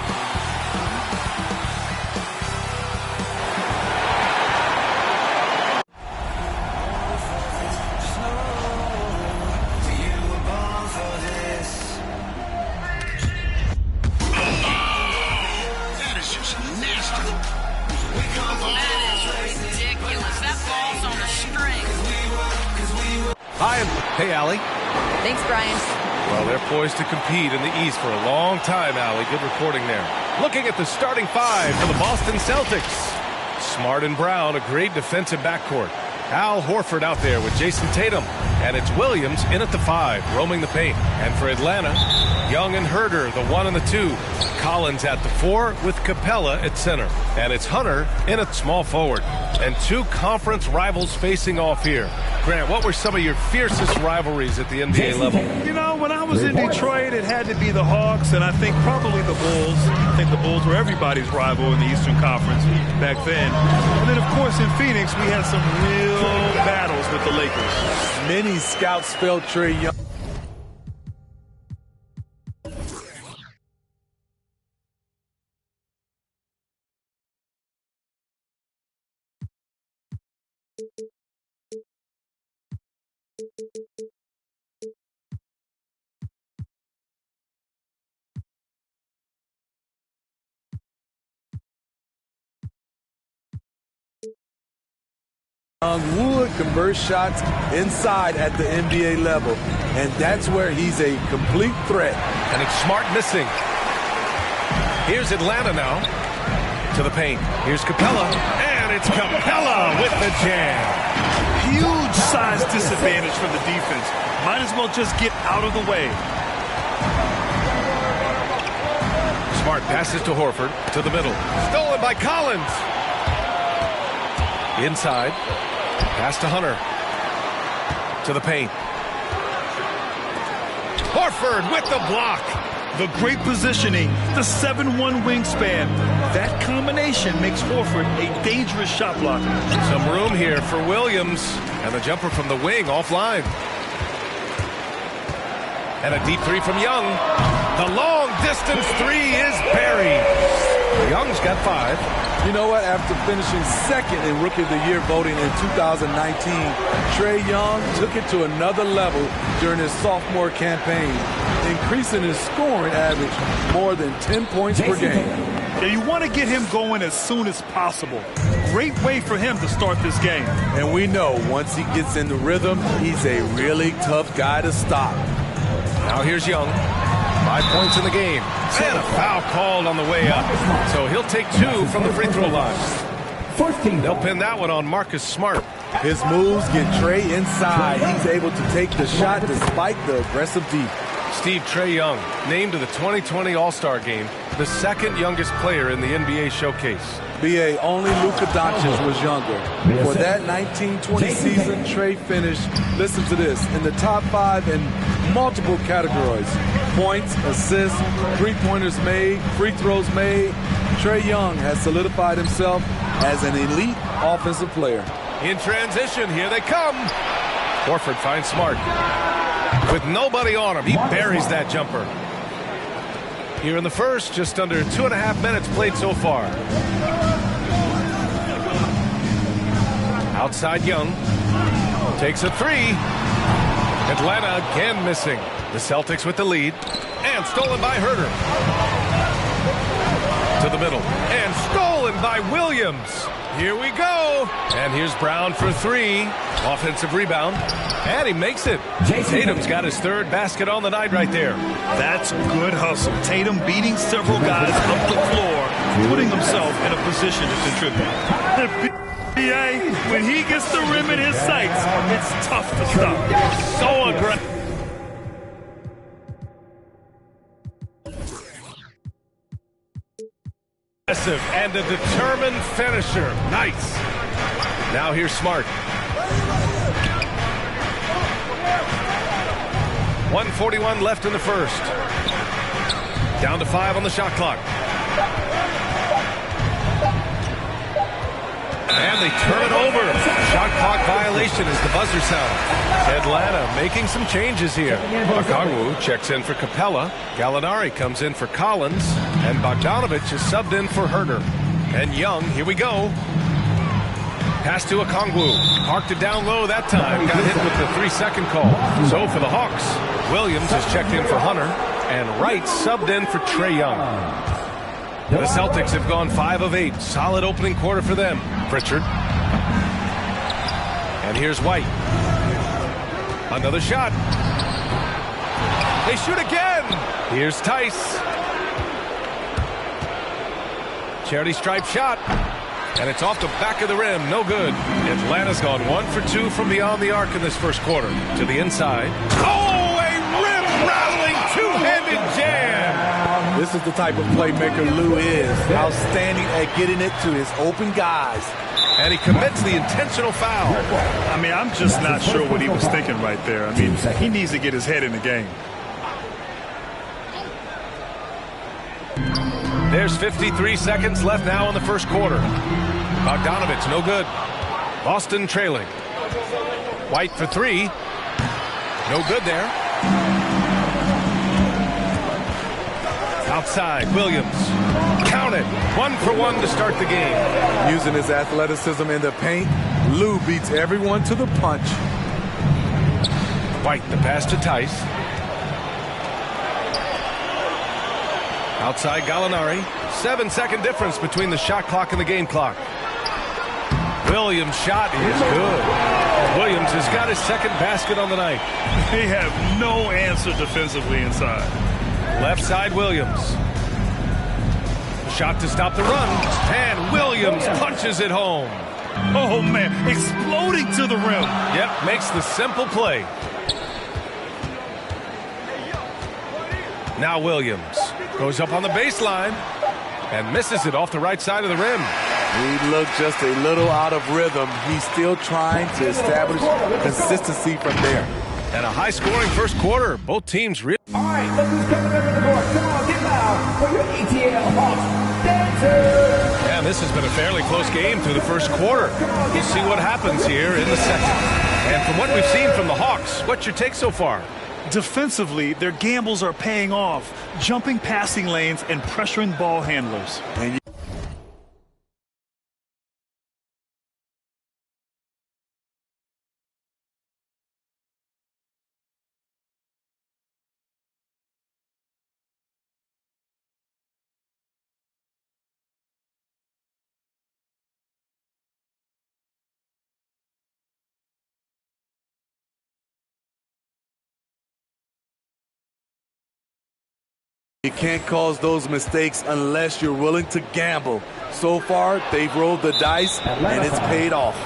That is just nasty. That is ridiculous. That ball's on a string. Hi, hey, Allie. Thanks, Brian. Well, they're poised to compete in the East for a long time, Allie. Good reporting there. Looking at the starting five for the Boston Celtics. Smart and Brown, a great defensive backcourt. Al Horford out there with Jason Tatum. And it's Williams in at the 5, roaming the paint. And for Atlanta, Young and Herder, the 1 and the 2. Collins at the 4 with Capella at center. And it's Hunter in at small forward. And two conference rivals facing off here. Grant, what were some of your fiercest rivalries at the NBA level? You know, when I was in Detroit, it had to be the Hawks, and I think probably the Bulls. I think the Bulls were everybody's rival in the Eastern Conference back then. And then, of course, in Phoenix, we had some real battles with the Lakers. Many scouts felt Trae Young. Would convert shots inside at the NBA level, and that's where he's a complete threat. And it's Smart missing. Here's Atlanta now to the paint. Here's Capella, and it's Capella with the jam. Huge size disadvantage for the defense. Might as well just get out of the way. Smart passes to Horford, to the middle. Stolen by Collins. Inside. Pass to Hunter. To the paint. Horford with the block. The great positioning, the 7'1" wingspan. That combination makes Horford a dangerous shot blocker. Some room here for Williams. And the jumper from the wing offline. And a deep three from Young. The long distance three is buried. Young's got 5. You know what? After finishing second in Rookie of the Year voting in 2019, Trae Young took it to another level during his sophomore campaign, increasing his scoring average more than 10 points per game. Yeah, you want to get him going as soon as possible. Great way for him to start this game. And we know once he gets in the rhythm, he's a really tough guy to stop. Now here's Young. 5 points in the game. And a foul called on the way up. So he'll take 2 from the free throw line. They'll pin that one on Marcus Smart. His moves get Trae inside. He's able to take the shot despite the aggressive D. Steve, Trae Young, named to the 2020 All-Star Game, the second youngest player in the NBA showcase. B.A. only Luka Doncic was younger. For that 1920 season, Trae finished, listen to this, in the top 5 in multiple categories. Points, assists, three-pointers made, free throws made. Trae Young has solidified himself as an elite offensive player. In transition, here they come. Horford finds Smart. With nobody on him, he buries that jumper. Here in the first, just under 2.5 minutes played so far. Outside Young. Takes a 3. Atlanta again missing. The Celtics with the lead. And stolen by Herter. To the middle. And stolen by Williams. Here we go. And here's Brown for 3. Offensive rebound. And he makes it. Tatum's got his 3rd basket on the night right there. That's good hustle. Tatum beating several guys up the floor, putting himself in a position to contribute. NBA, when he gets the rim in his sights, it's tough to stop. So aggressive. And a determined finisher. Nice. Now here's Smart. 1:41 left in the first. Down to 5 on the shot clock. And they turn it over. Shot clock violation as the buzzer sounds. Atlanta making some changes here. Okongwu checks in for Capella. Gallinari comes in for Collins. And Bogdanovich is subbed in for Herter. And Young, here we go. Pass to Okongwu. Parked it down low that time. Got hit with the 3-second call. So for the Hawks, Williams is checked in for Hunter. And Wright subbed in for Trae Young. The Celtics have gone 5 of 8. Solid opening quarter for them. Pritchard. And here's White. Another shot. They shoot again. Here's Tice. Charity stripe shot. And it's off the back of the rim. No good. Atlanta's gone 1 for 2 from beyond the arc in this first quarter. To the inside. Oh, a rim-rattling two-handed jam. This is the type of playmaker Lou is. Outstanding at getting it to his open guys. And he commits the intentional foul. I mean, I'm just not sure what he was thinking right there. I mean, he needs to get his head in the game. There's 53 seconds left now in the first quarter. Bogdanovich, no good. Boston trailing. White for 3. No good there. Outside, Williams. Count it. 1 for 1 to start the game. Using his athleticism in the paint, Lou beats everyone to the punch. White, the pass to Tice. Outside Gallinari. 7-second difference between the shot clock and the game clock. Williams' shot is good. Williams has got his 2nd basket on the night. They have no answer defensively inside. Left side, Williams. Shot to stop the run. And Williams punches it home. Oh, man, exploding to the rim. Yep, makes the simple play. Now Williams goes up on the baseline and misses it off the right side of the rim. He looked just a little out of rhythm. He's still trying to establish consistency from there. And a high-scoring first quarter. Both teams really... All right, look who's coming up to the court. Come on, get loud for your ATL Hawks dancers. Yeah, this has been a fairly close game through the first quarter. We'll see what happens here in the second. And from what we've seen from the Hawks, what's your take so far? Defensively, their gambles are paying off, jumping passing lanes and pressuring ball handlers. You can't cause those mistakes unless you're willing to gamble. So far, they've rolled the dice, and it's paid off.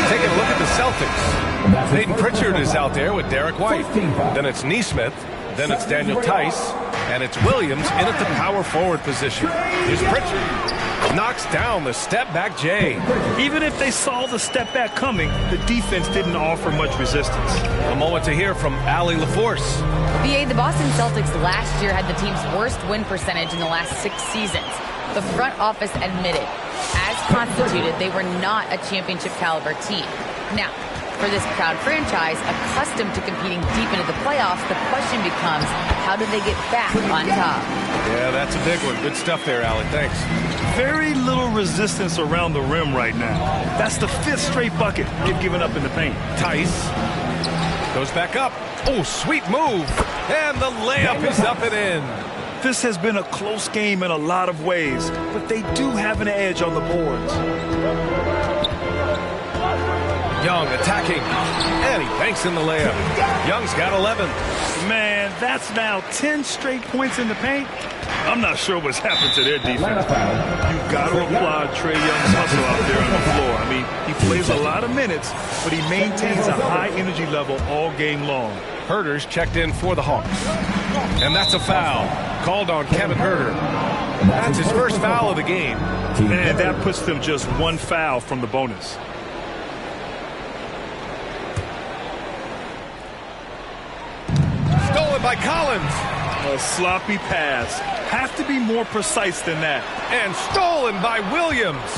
Taking a look at the Celtics. Peyton Pritchard is out there with Derek White. Then it's Neesmith. Then it's Daniel Tice. And it's Williams in at the power forward position. Here's Pritchard. Knocks down the step-back J. Even if they saw the step-back coming, the defense didn't offer much resistance. A moment to hear from Allie LaForce. BA, the Boston Celtics last year had the team's worst win percentage in the last 6 seasons. The front office admitted, as constituted, they were not a championship-caliber team. Now, for this proud franchise, accustomed to competing deep into the playoffs, the question becomes, how do they get back on top? Yeah, that's a big one. Good stuff there, Allie. Thanks. Very little resistance around the rim right now. That's the 5th straight bucket they've given up in the paint. Tice goes back up. Oh, sweet move. And the layup is up and in. This has been a close game in a lot of ways, but they do have an edge on the boards. Young attacking, and he banks in the layup. Young's got 11. Man, that's now 10 straight points in the paint. I'm not sure what's happened to their defense. You've got to applaud Trae Young's hustle out there on the floor. I mean, he plays a lot of minutes, but he maintains a high energy level all game long. Herter's checked in for the Hawks. And that's a foul called on Kevin Huerter. That's his first foul of the game. And that puts them just 1 foul from the bonus. Stolen by Collins. A sloppy pass. Have to be more precise than that. And stolen by Williams.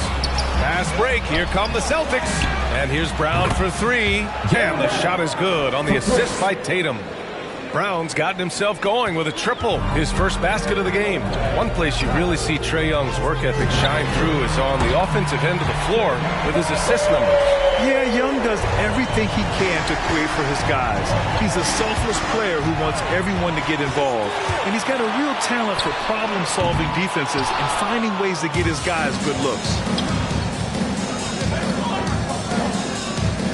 Fast break. Here come the Celtics. And here's Brown for 3. And the shot is good on the assist by Tatum. Brown's gotten himself going with a triple, his first basket of the game. One place you really see Trae Young's work ethic shine through is on the offensive end of the floor with his assist numbers. Yeah, Young does everything he can to create for his guys. He's a selfless player who wants everyone to get involved. And he's got a real talent for problem-solving defenses and finding ways to get his guys good looks.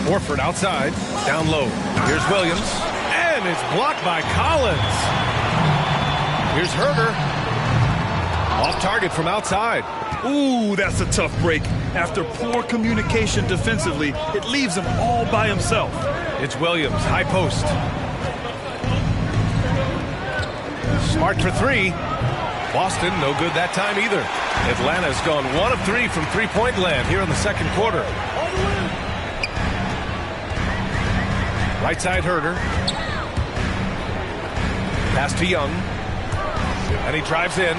Horford outside, down low. Here's Williams. And it's blocked by Collins. Here's Huerter. Off target from outside. Ooh, that's a tough break. After poor communication defensively, it leaves him all by himself. It's Williams, high post. Smart for 3. Boston, no good that time either. Atlanta's gone 1 of 3 from three-point land here in the second quarter. Right side Huerter. Pass to Young. And he drives in.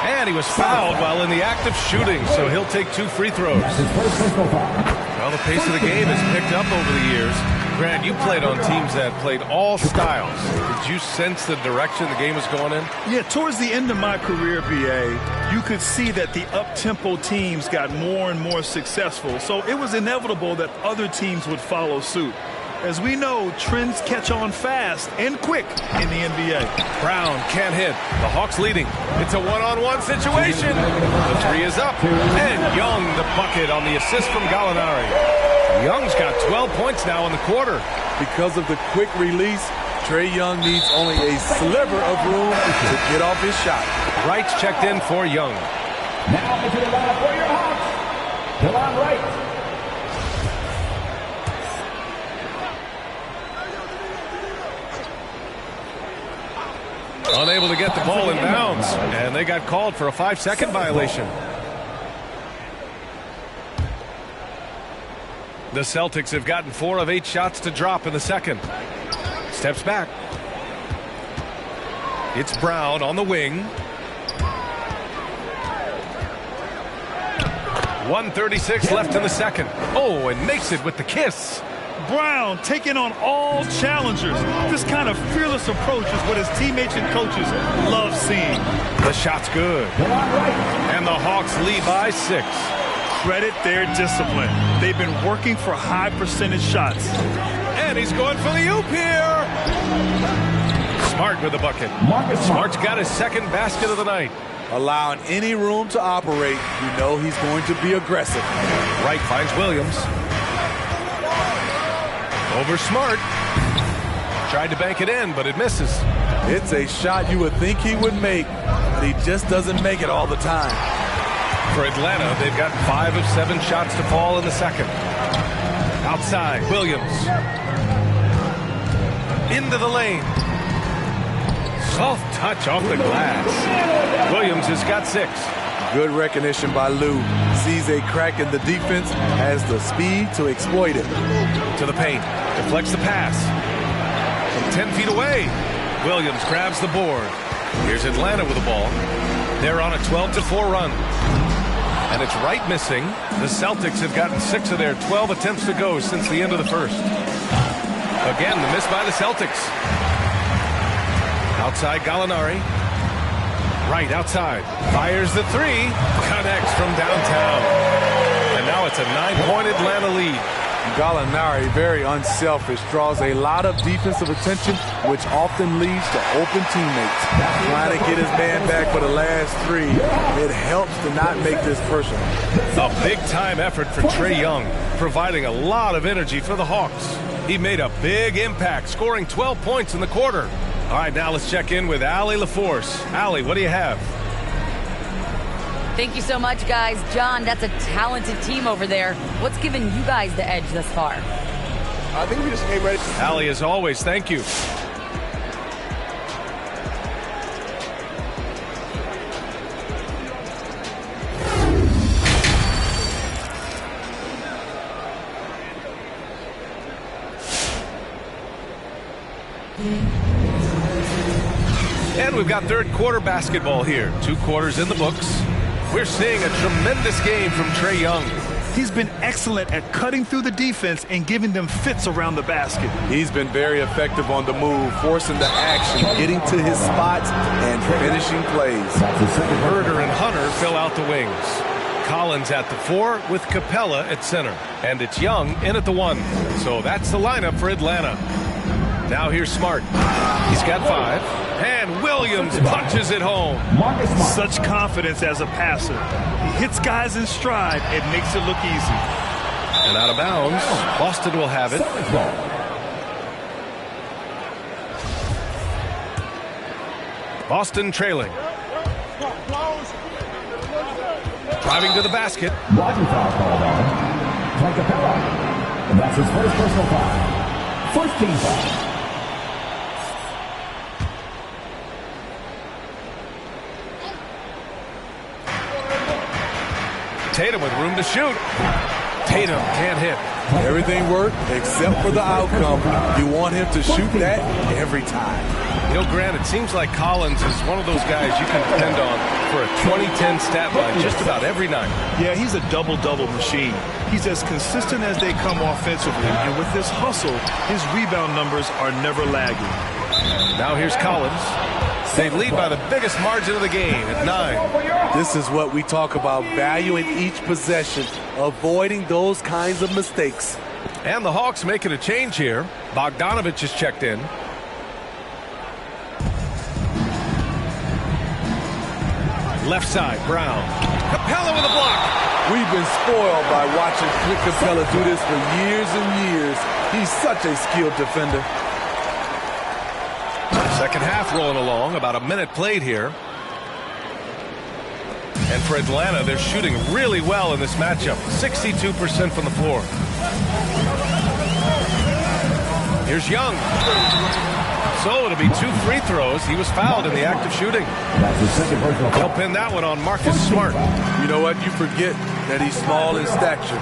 And he was fouled while in the act of shooting, so he'll take 2 free throws. Well, the pace of the game has picked up over the years. Grant, you played on teams that played all styles. Did you sense the direction the game was going in? Yeah, towards the end of my career, BA, you could see that the up-tempo teams got more and more successful, so it was inevitable that other teams would follow suit. As we know, trends catch on fast and quick in the NBA. Brown can't hit. The Hawks leading. It's a one-on-one situation. The 3 is up. And Young the bucket on the assist from Gallinari. Young's got 12 points now in the quarter. Because of the quick release, Trae Young needs only a sliver of room to get off his shot. Wright's checked in for Young. Now into the lineup for your Hawks, Delon Wright. Unable to get the ball in bounds, and they got called for a 5-second violation. The Celtics have gotten 4 of 8 shots to drop in the second. Steps back. It's Brown on the wing. 1:36 left in the second. Oh, and makes it with the kiss. Brown taking on all challengers. This kind of fearless approach is what his teammates and coaches love seeing. The shot's good. And the Hawks lead by 6. Credit their discipline. They've been working for high percentage shots. And he's going for the oop here. Smart with the bucket. Smart's got his second basket of the night. Allowing any room to operate, you know he's going to be aggressive. Wright finds Williams. Over Smart. Tried to bank it in, but it misses. It's a shot you would think he would make, but he just doesn't make it all the time. For Atlanta, they've got 5 of 7 shots to fall in the second. Outside, Williams. Into the lane. Soft touch off the glass. Williams has got 6. Good recognition by Lou. Sees a crack in the defense, has the speed to exploit it. To the paint. Deflects the pass. From 10 feet away. Williams grabs the board. Here's Atlanta with the ball. They're on a 12-4 run. And it's Wright missing. The Celtics have gotten 6 of their 12 attempts to go since the end of the first. Again, the miss by the Celtics. Outside Gallinari. Wright outside. Fires the 3. Connects from downtown. And now it's a 9-point Atlanta lead. Gallinari, very unselfish, draws a lot of defensive attention, which often leads to open teammates. Trying to get his man back for the last 3. It helps to not make this personal. A big-time effort for Trae Young, providing a lot of energy for the Hawks. He made a big impact, scoring 12 points in the quarter. All right, now let's check in with Allie LaForce. Allie, what do you have? Thank you so much, guys. John, that's a talented team over there. What's given you guys the edge thus far? I think we just came ready. Allie, as always, thank you. And we've got third quarter basketball here. 2 quarters in the books. We're seeing a tremendous game from Trae Young. He's been excellent at cutting through the defense and giving them fits around the basket. He's been very effective on the move, forcing the action, getting to his spots, and finishing plays. Herder and Hunter fill out the wings. Collins at the 4 with Capella at center. And it's Young in at the 1. So that's the lineup for Atlanta. Now here's Smart. He's got 5. And Williams punches it home. Such confidence as a passer. He hits guys in stride and makes it look easy. And out of bounds, Boston will have it. Boston trailing. Driving to the basket. Roger foul called on Clint Capella. And that's his first personal foul. First team foul. Tatum with room to shoot. Tatum can't hit. Everything worked except for the outcome. You want him to shoot that every time. You know, Grant, it seems like Collins is one of those guys you can depend on for a 2010 stat line just about every night. Yeah, he's a double-double machine. He's as consistent as they come offensively, and with this hustle, his rebound numbers are never lagging. Now here's Collins. They lead by the biggest margin of the game at 9. This is what we talk about, valuing each possession, avoiding those kinds of mistakes. And the Hawks making a change here. Bogdanovich is checked in. Left side, Brown. Capella with a block. We've been spoiled by watching Clint Capella do this for years and years. He's such a skilled defender. Second half rolling along, about a minute played here. And for Atlanta, they're shooting really well in this matchup. 62% from the floor. Here's Young. So it'll be 2 free throws. He was fouled in the act of shooting. They'll pin that one on Marcus Smart. You know what? You forget that he's small in stature.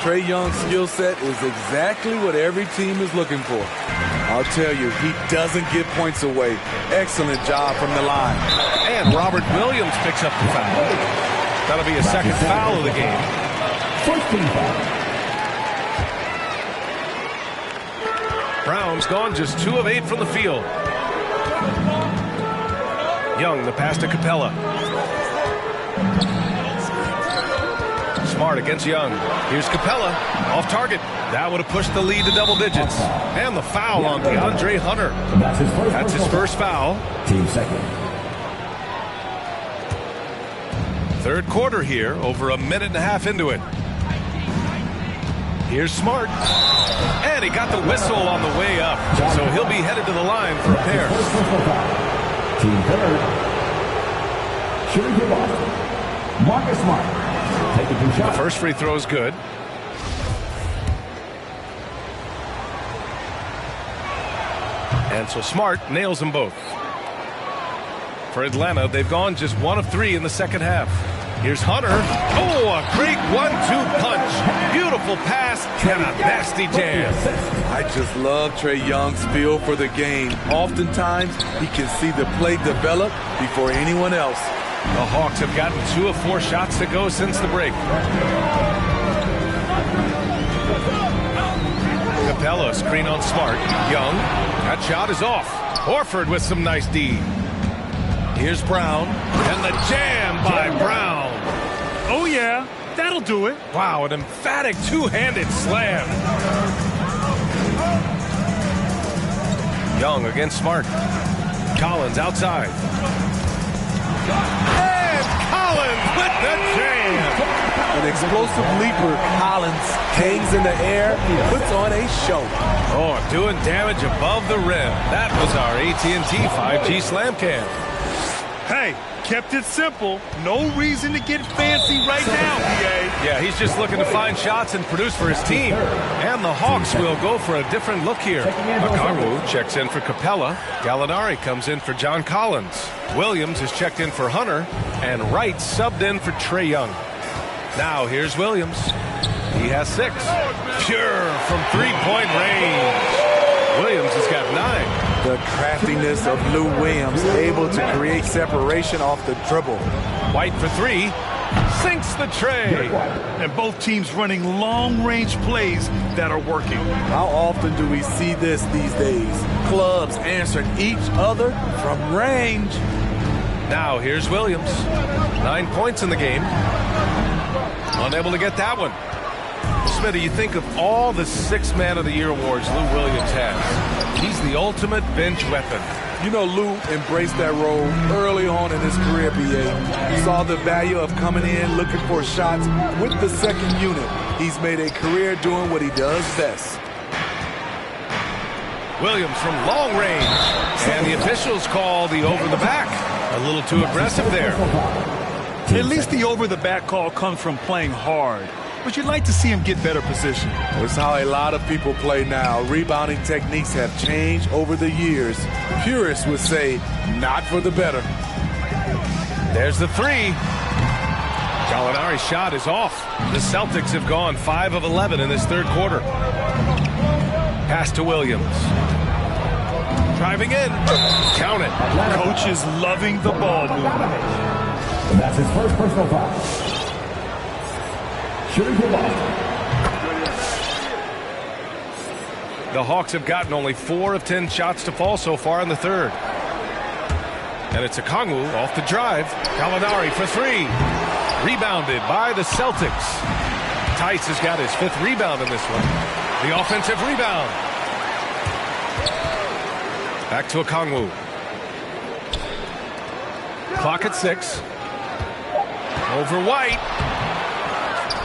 Trae Young's skill set is exactly what every team is looking for. I'll tell you, he doesn't give points away. Excellent job from the line. And Robert Williams picks up the foul. That'll be a second foul of the game. Brown's gone just 2 of 8 from the field. Young, the pass to Capella. Smart against Young. Here's Capella, off target. That would have pushed the lead to double digits. And the foul on DeAndre Hunter. That's his first foul. Team second. Third quarter here, over a minute and a half into it. Here's Smart. And he got the whistle on the way up. So he'll be headed to the line for a pair. Team third. Shooting for Boston, Marcus Smart. The first free throw is good. And so Smart nails them both. For Atlanta, they've gone just 1 of 3 in the second half. Here's Hunter. Oh, a great 1-2 punch. Beautiful pass and a nasty jam. I just love Trae Young's feel for the game. Oftentimes, he can see the play develop before anyone else. The Hawks have gotten 2 of 4 shots to go since the break. Capella, screen on Smart. Young, that shot is off. Horford with some nice D. Here's Brown, and the jam by Brown. Oh, yeah, that'll do it. Wow, an emphatic 2-handed slam. Young against Smart. Collins outside. And Collins with the jam. An explosive leaper, Collins hangs in the air, puts on a show. Oh, doing damage above the rim. That was our AT&T 5G Slam Cam. Hey, kept it simple. No reason to get fancy right now, PA. Yeah, he's just looking to find shots and produce for his team. And the Hawks will go for a different look here. Okongwu checks in for Capella. Gallinari comes in for John Collins. Williams is checked in for Hunter. And Wright subbed in for Trae Young. Now here's Williams. He has 6. Pure from 3-point range. Williams has got 9. The craftiness of Lou Williams, able to create separation off the dribble. White for 3. Sinks the tray. And both teams running long-range plays that are working. How often do we see this these days? Clubs answering each other from range. Now here's Williams. 9 points in the game. Unable to get that one. Smitty, you think of all the 6 Man of the Year awards Lou Williams has. He's the ultimate bench weapon. You know, Lou embraced that role early on in his career, BA. He saw the value of coming in, looking for shots with the second unit. He's made a career doing what he does best. Williams from long range. And the officials call the over the back. A little too aggressive there. At least the over-the-back call comes from playing hard. But you'd like to see him get better position. It's how a lot of people play now. Rebounding techniques have changed over the years. Purists would say, not for the better. There's the 3. Gallinari's shot is off. The Celtics have gone 5 of 11 in this third quarter. Pass to Williams. Driving in. Count it. Coach is loving the ball movement. And that's his first personal foul. Shooting for Boston. The Hawks have gotten only 4 of 10 shots to fall so far in the third. And it's Okongwu off the drive. Gallinari for 3. Rebounded by the Celtics. Tice has got his 5th rebound in this one. The offensive rebound. Back to Okongwu. Clock at 6. Over White.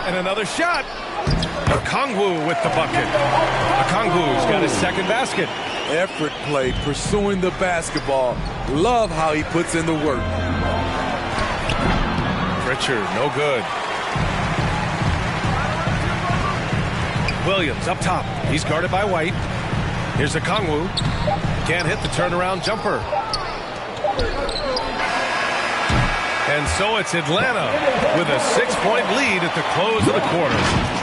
And another shot. Okongwu with the bucket. Okongwu's got his 2nd basket. Effort play, pursuing the basketball. Love how he puts in the work. Pritchard, no good. Williams up top. He's guarded by White. Here's Okongwu. Can't hit the turnaround jumper. And so it's Atlanta with a 6-point lead at the close of the quarter.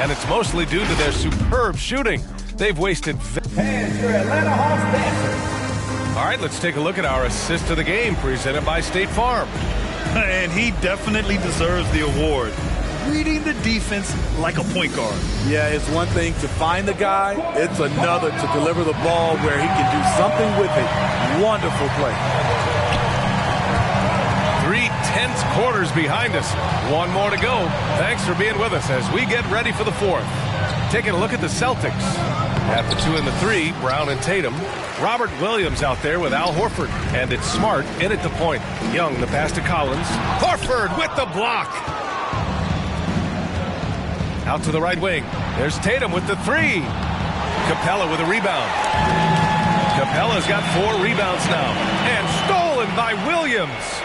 And it's mostly due to their superb shooting. They've wasted... And your Atlanta Hawks Dancers. All right, let's take a look at our assist of the game presented by State Farm. And he definitely deserves the award. Reading the defense like a point guard. Yeah, it's one thing to find the guy. It's another to deliver the ball where he can do something with it. Wonderful play. 3 tense quarters behind us. One more to go. Thanks for being with us as we get ready for the fourth. Taking a look at the Celtics. At the 2 and the 3, Brown and Tatum. Robert Williams out there with Al Horford. And it's Smart in at the point. Young the pass to Collins. Horford with the block. Out to the right wing. There's Tatum with the 3. Capella with a rebound. Capella's got 4 rebounds now. And stolen by Williams.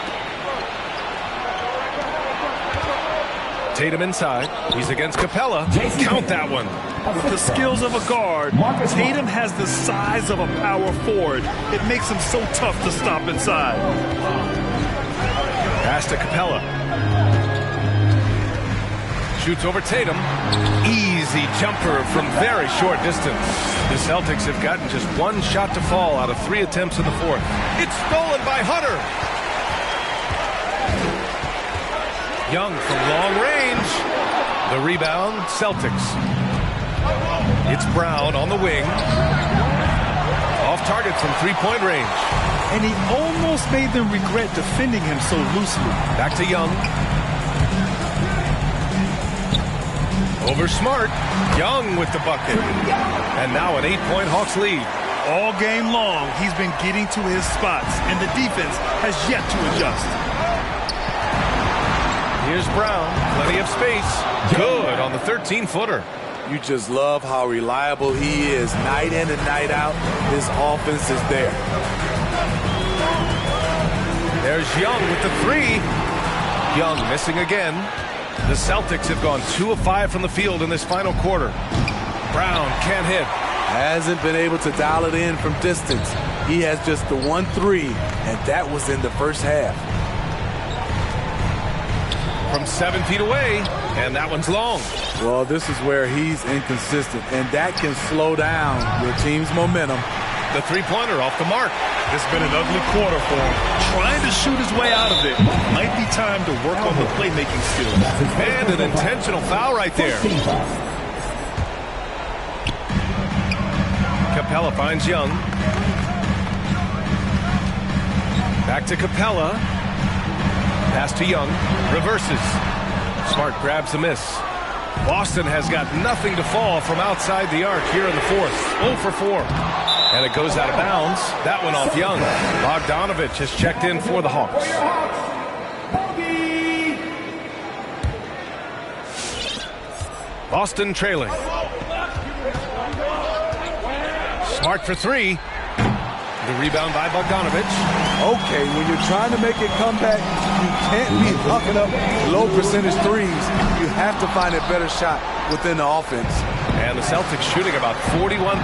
Tatum inside. He's against Capella. Count that one. With the skills of a guard, Tatum has the size of a power forward. It makes him so tough to stop inside. Pass to Capella. Shoots over Tatum. Easy jumper from very short distance. The Celtics have gotten just 1 shot to fall out of 3 attempts in the fourth. It's stolen by Hunter. Young from long range. The rebound, Celtics. It's Brown on the wing. Off target from 3-point range. And he almost made them regret defending him so loosely. Back to Young. Over Smart. Young with the bucket. And now an 8-point Hawks lead. All game long, he's been getting to his spots, and the defense has yet to adjust. Here's Brown. Plenty of space. Good on the 13-footer. You just love how reliable he is. Night in and night out, his offense is there. There's Young with the 3. Young missing again. The Celtics have gone 2 of 5 from the field in this final quarter. Brown can't hit. Hasn't been able to dial it in from distance. He has just the 1-3, and that was in the first half. From 7 feet away, and that one's long. Well, this is where he's inconsistent, and that can slow down your team's momentum. The 3-pointer off the mark. It's been an ugly quarter for him. Trying to shoot his way out of it. Might be time to work on the playmaking skills. And an intentional foul right there. Capella finds Young. Back to Capella. Pass to Young. Reverses. Smart grabs the miss. Boston has got nothing to fall from outside the arc here in the fourth. 0 for 4. And it goes out of bounds. That one off Young. Bogdanovich has checked in for the Hawks. Boston trailing. Smart for 3. The rebound by Bogdanovich. Okay, when you're trying to make it come back, you can't be hucking up low percentage threes. You have to find a better shot within the offense. And the Celtics shooting about 41%.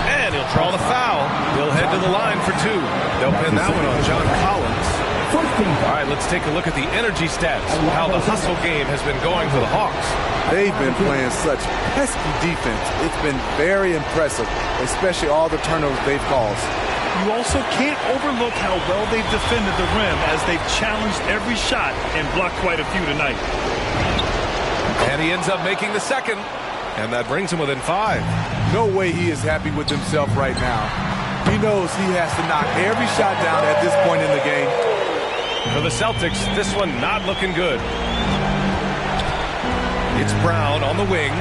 And he'll draw the foul. He'll head to the line for 2. They'll pin that one on John Collins. All right, let's take a look at the energy stats. How the hustle game has been going for the Hawks. They've been playing such pesky defense. It's been very impressive, especially all the turnovers they've caused. You also can't overlook how well they've defended the rim as they've challenged every shot and blocked quite a few tonight. And he ends up making the second, and that brings him within 5. No way he is happy with himself right now. He knows he has to knock every shot down at this point in the game. For the Celtics, this one not looking good. It's Brown on the wing.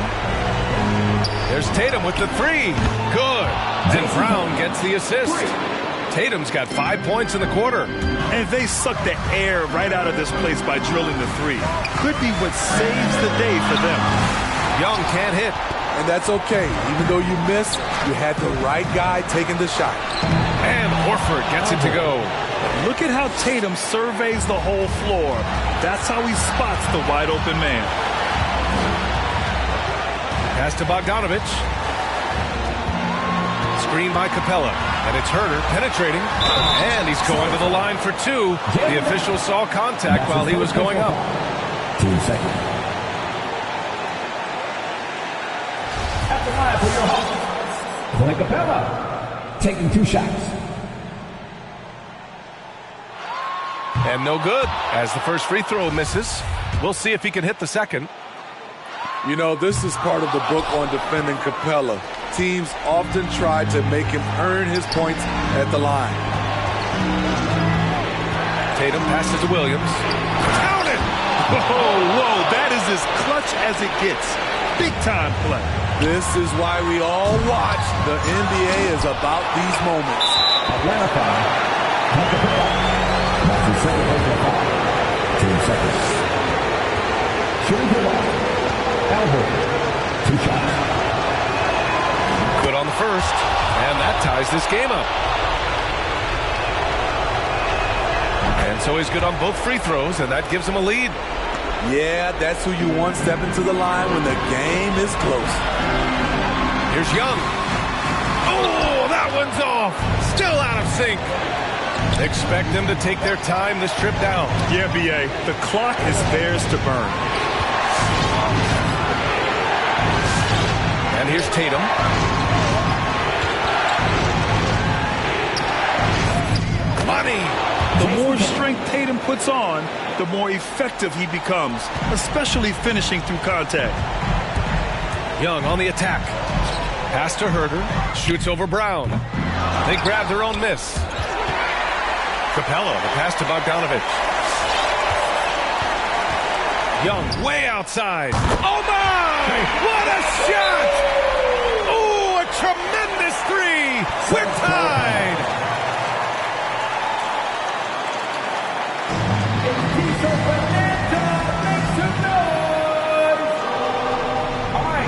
There's Tatum with the 3. Good. And Brown gets the assist. Tatum's got 5 points in the quarter. And they suck the air right out of this place by drilling the 3. Could be what saves the day for them. Young can't hit. And that's okay. Even though you miss, you had the right guy taking the shot. And Horford gets it to go. Look at how Tatum surveys the whole floor. That's how he spots the wide open man. Pass to Bogdanovic. Screen by Capella. And it's Herter penetrating. And he's going to the line for two. The official saw contact while he was going up. 2 seconds. At the line for your Hawks, Clint Capella taking 2 shots. And no good, as the first free throw misses. We'll see if he can hit the second. You know, this is part of the book on defending Capella. Teams often try to make him earn his points at the line. Tatum passes to Williams. Count it! Whoa, that is as clutch as it gets. Big time play. This is why we all watch. The NBA is about these moments. Atlanta foul. 2 seconds. Shooting for one. Albert. 2 shots. Good on the first. And that ties this game up. And so he's good on both free throws, and that gives him a lead. Yeah, that's who you want stepping to the line when the game is close. Here's Young. Oh, that one's off. Still out of sync. Expect them to take their time this trip down. Yeah, B.A., the clock is theirs to burn. And here's Tatum. Money. The more strength Tatum puts on, the more effective he becomes, especially finishing through contact. Young on the attack. Pass to Herter. Shoots over Brown. They grab their own miss. Capella, the pass to Bogdanovic. Young way outside. Oh my! What a shot! Oh, a tremendous three! We're tied!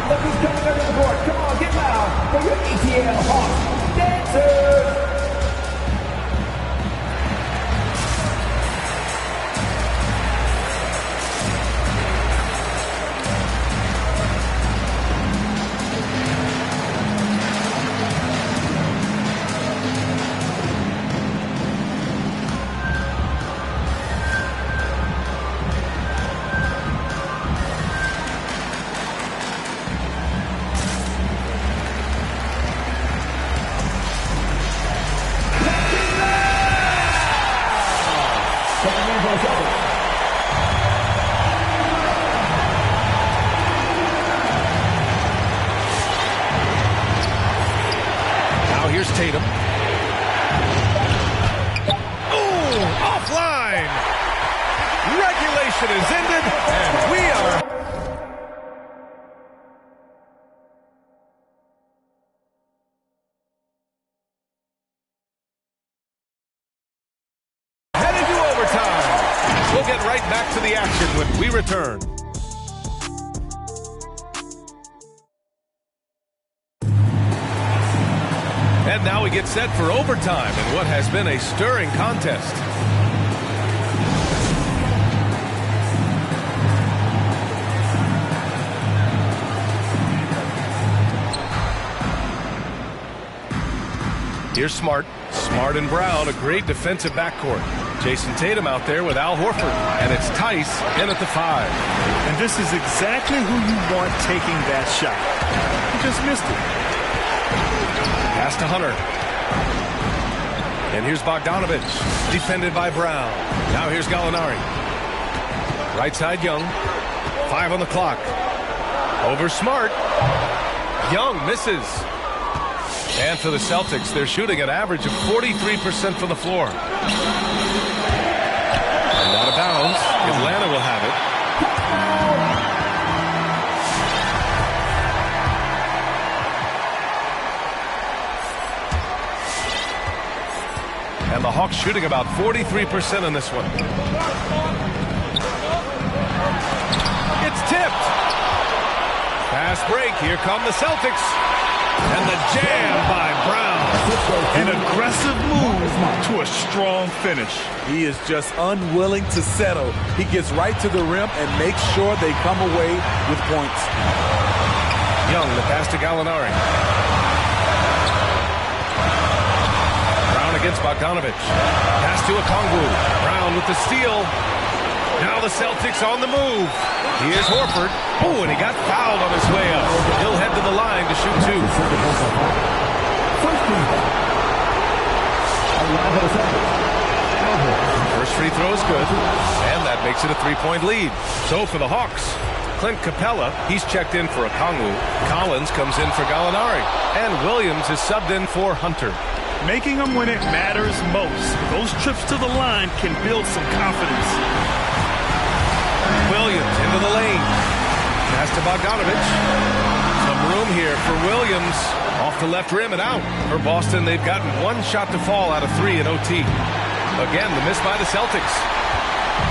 Look who's coming under the board. Come on, get loud for your ETL Hawks dancers. Now here's Tatum. Ooh, offline! Regulation is ended, and we are... headed to overtime. We'll get right back to the action when we return. And now we get set for overtime in what has been a stirring contest. Here's Smart. Smart and Brown, a great defensive backcourt. Jason Tatum out there with Al Horford. And it's Tice in at the 5. And this is exactly who you want taking that shot. He just missed it. Pass to Hunter. And here's Bogdanovic, defended by Brown. Now here's Gallinari. Right side, Young. 5 on the clock. Over Smart. Young misses. And for the Celtics, they're shooting an average of 43% from the floor. And out of bounds. Atlanta will have it. And the Hawks shooting about 43% in this one. It's tipped. Fast break. Here come the Celtics. And the jam by Brown. An aggressive move to a strong finish. He is just unwilling to settle. He gets right to the rim and makes sure they come away with points. Young, the pass to Gallinari. Brown against Bogdanovich. Pass to Okongwu. Brown with the steal. Now the Celtics on the move. Here's Horford. Oh, and he got fouled on his way up. He'll head to the line to shoot two. First free throw is good, and that makes it a three-point lead. So for the Hawks, Clint Capella, he's checked in for Okongwu. Collins comes in for Gallinari, and Williams is subbed in for Hunter. Making them when it matters most. Those trips to the line can build some confidence. Williams into the lane. Pass to Bogdanovich. Some room here for Williams. Off the left rim and out. For Boston, they've gotten one shot to fall out of 3 in OT. Again, the miss by the Celtics.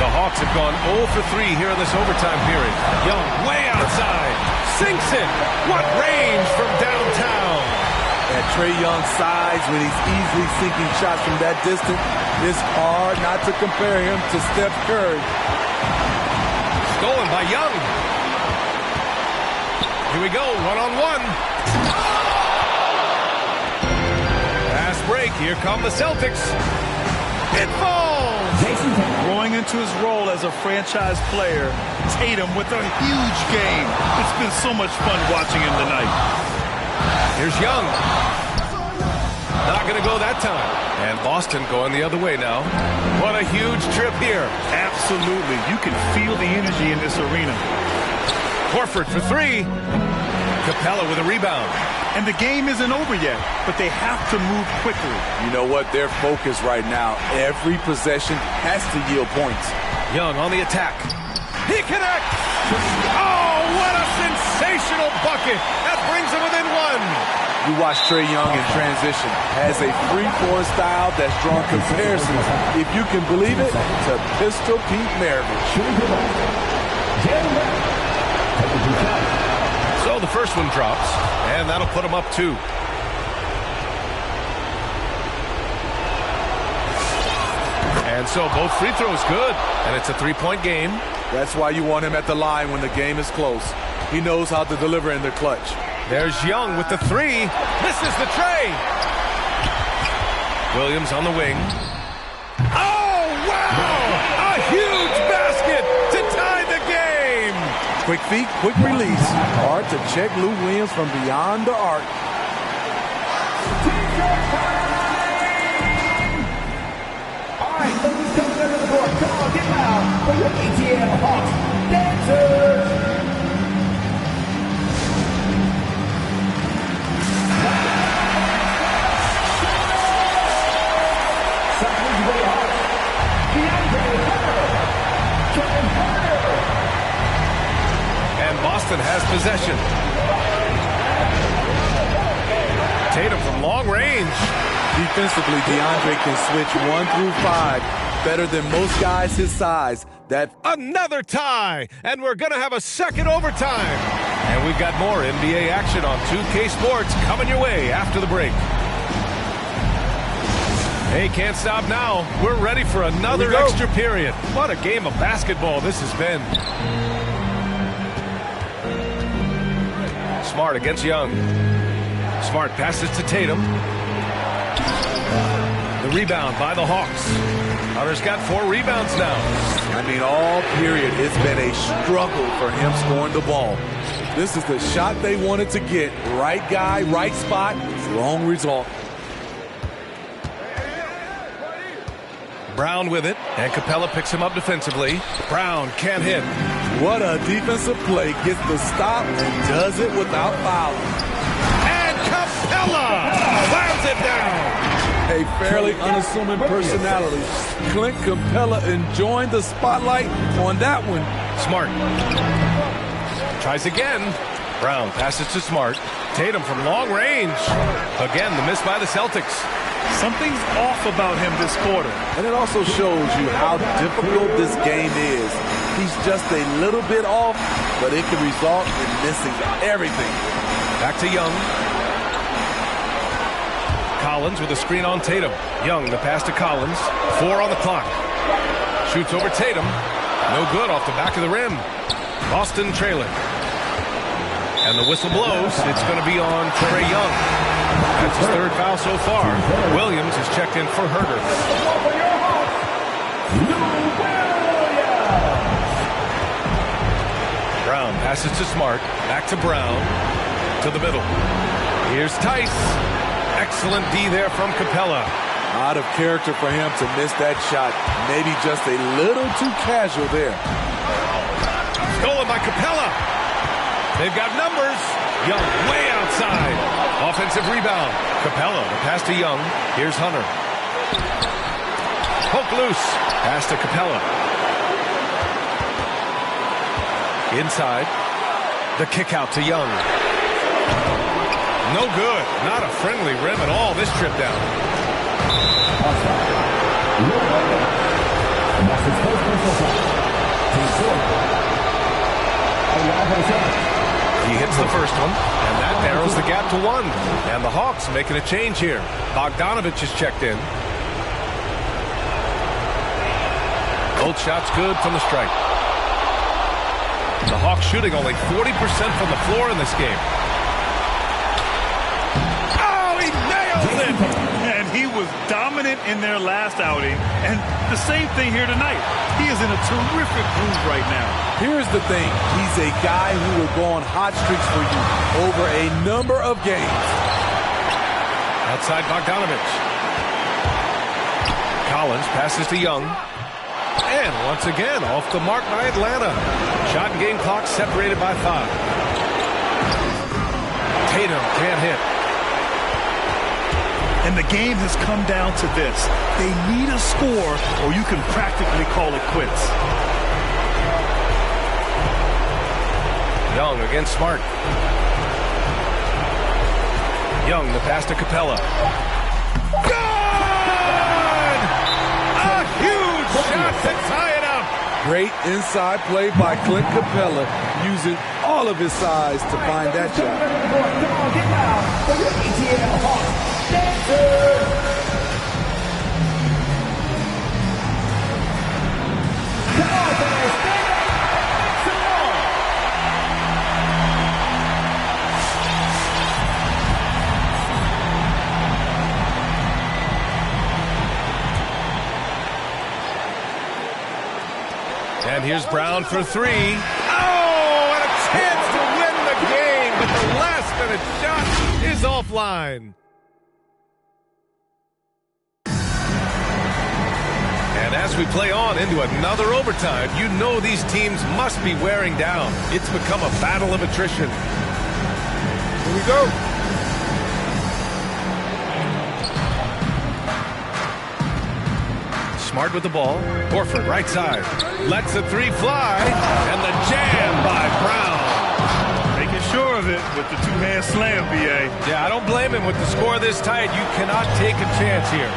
The Hawks have gone 0 for 3 here in this overtime period. Young way outside. Sinks it. What range from downtown. At Trae Young's size, when he's easily sinking shots from that distance, it's hard not to compare him to Steph Curry. Stolen by Young. Here we go, one-on-one. Pass break, here come the Celtics. It falls! Growing into his role as a franchise player, Tatum with a huge game. It's been so much fun watching him tonight. Here's Young. Not going to go that time. And Boston going the other way now. What a huge trip here. Absolutely. You can feel the energy in this arena. Horford for 3. Capella with a rebound. And the game isn't over yet, but they have to move quickly. You know what? Their focus right now, every possession has to yield points. Young on the attack. He connects! Oh, what a sensational bucket! That brings him within 1. You watch Trae Young in transition. Has a free-flowing style that's drawn comparisons, if you can believe it, to Pistol Pete Maravich. So the first one drops, and that'll put him up 2. And so both free throws good, and it's a 3-point game. That's why you want him at the line when the game is close. He knows how to deliver in the clutch. There's Young with the 3. Misses the tray. Williams on the wing. Oh, wow! A huge basket to tie the game! Quick feet, quick release. Hard to check Lou Williams from beyond the arc. All right, ladies coming under the court. Come on, get loud for your ATL Hawks dancers. And Boston has possession. Tatum from long range. Defensively, DeAndre can switch 1 through 5 better than most guys his size. That another tie, and we're going to have a second overtime. And we've got more NBA action on 2K Sports coming your way after the break. Hey, can't stop now. We're ready for another extra period. What a game of basketball this has been. Smart against Young. Smart passes to Tatum. The rebound by the Hawks. Hunter's got 4 rebounds now. I mean, all period, it's been a struggle for him scoring the ball. This is the shot they wanted to get. Right guy, right spot, wrong result. Brown with it, and Capella picks him up defensively. Brown can't hit. What a defensive play. Gets the stop and does it without fouling. And Capella slams it down. A fairly unassuming personality. Clint Capella enjoying the spotlight on that one. Smart. Tries again. Brown passes to Smart. Tatum from long range. Again, the miss by the Celtics. Something's off about him this quarter. And it also shows you how difficult this game is. He's just a little bit off, but it can result in missing everything. Back to Young. Collins with a screen on Tatum. Young, the pass to Collins. 4 on the clock. Shoots over Tatum. No good off the back of the rim. Boston trailing. And the whistle blows. It's going to be on Trae Young. That's his 3rd foul so far. Williams is checked in for Herder. Brown passes to Smart. Back to Brown. To the middle. Here's Tice. Excellent D there from Capella. Out of character for him to miss that shot. Maybe just a little too casual there. Stolen by Capella. They've got numbers. Young way outside. Offensive rebound. Capella, the pass to Young. Here's Hunter. Poke loose. Pass to Capella. Inside. The kick out to Young. No good. Not a friendly rim at all this trip down. He hits the first one, and that narrows the gap to 1. And the Hawks making a change here. Bogdanovich is checked in. Both shots good from the stripe. The Hawks shooting only 40% from the floor in this game. Oh, he nails it! And he was dominant in their last outing, and the same thing here tonight. He is in a terrific groove right now. Here's the thing. He's a guy who will go on hot streaks for you over a number of games. Outside Bogdanovich. Collins passes to Young. And once again, off the mark by Atlanta. Shot and game clock separated by 5. Tatum can't hit. And the game has come down to this. They need a score, or you can practically call it quits. Young against Smart. Young, the pass to Capella. Good! A huge shot to tie it up. Great inside play by Clint Capella, using all of his size to find that shot. And here's Brown for 3. Oh, and a chance to win the game, but the last-minute shot is offline. And as we play on into another overtime, you know these teams must be wearing down. It's become a battle of attrition. Here we go. Smart with the ball. Horford, right side. Lets the 3 fly. And the jam by Brown. Making sure of it with the 2-hand slam, B.A. Yeah, I don't blame him. With the score this tight, you cannot take a chance here.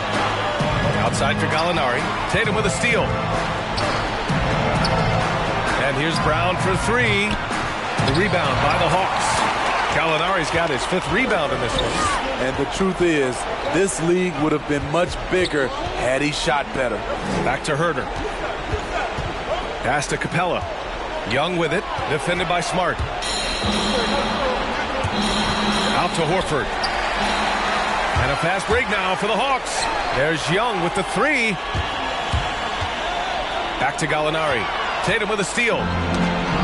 Outside for Gallinari. Tatum with a steal. And here's Brown for 3. The rebound by the Hawks. Gallinari's got his 5th rebound in this one. And the truth is, this league would have been much bigger had he shot better. Back to Herder. Pass to Capella. Young with it, defended by Smart. Out to Horford. And a fast break now for the Hawks. There's Young with the 3. Back to Gallinari. Tatum with a steal.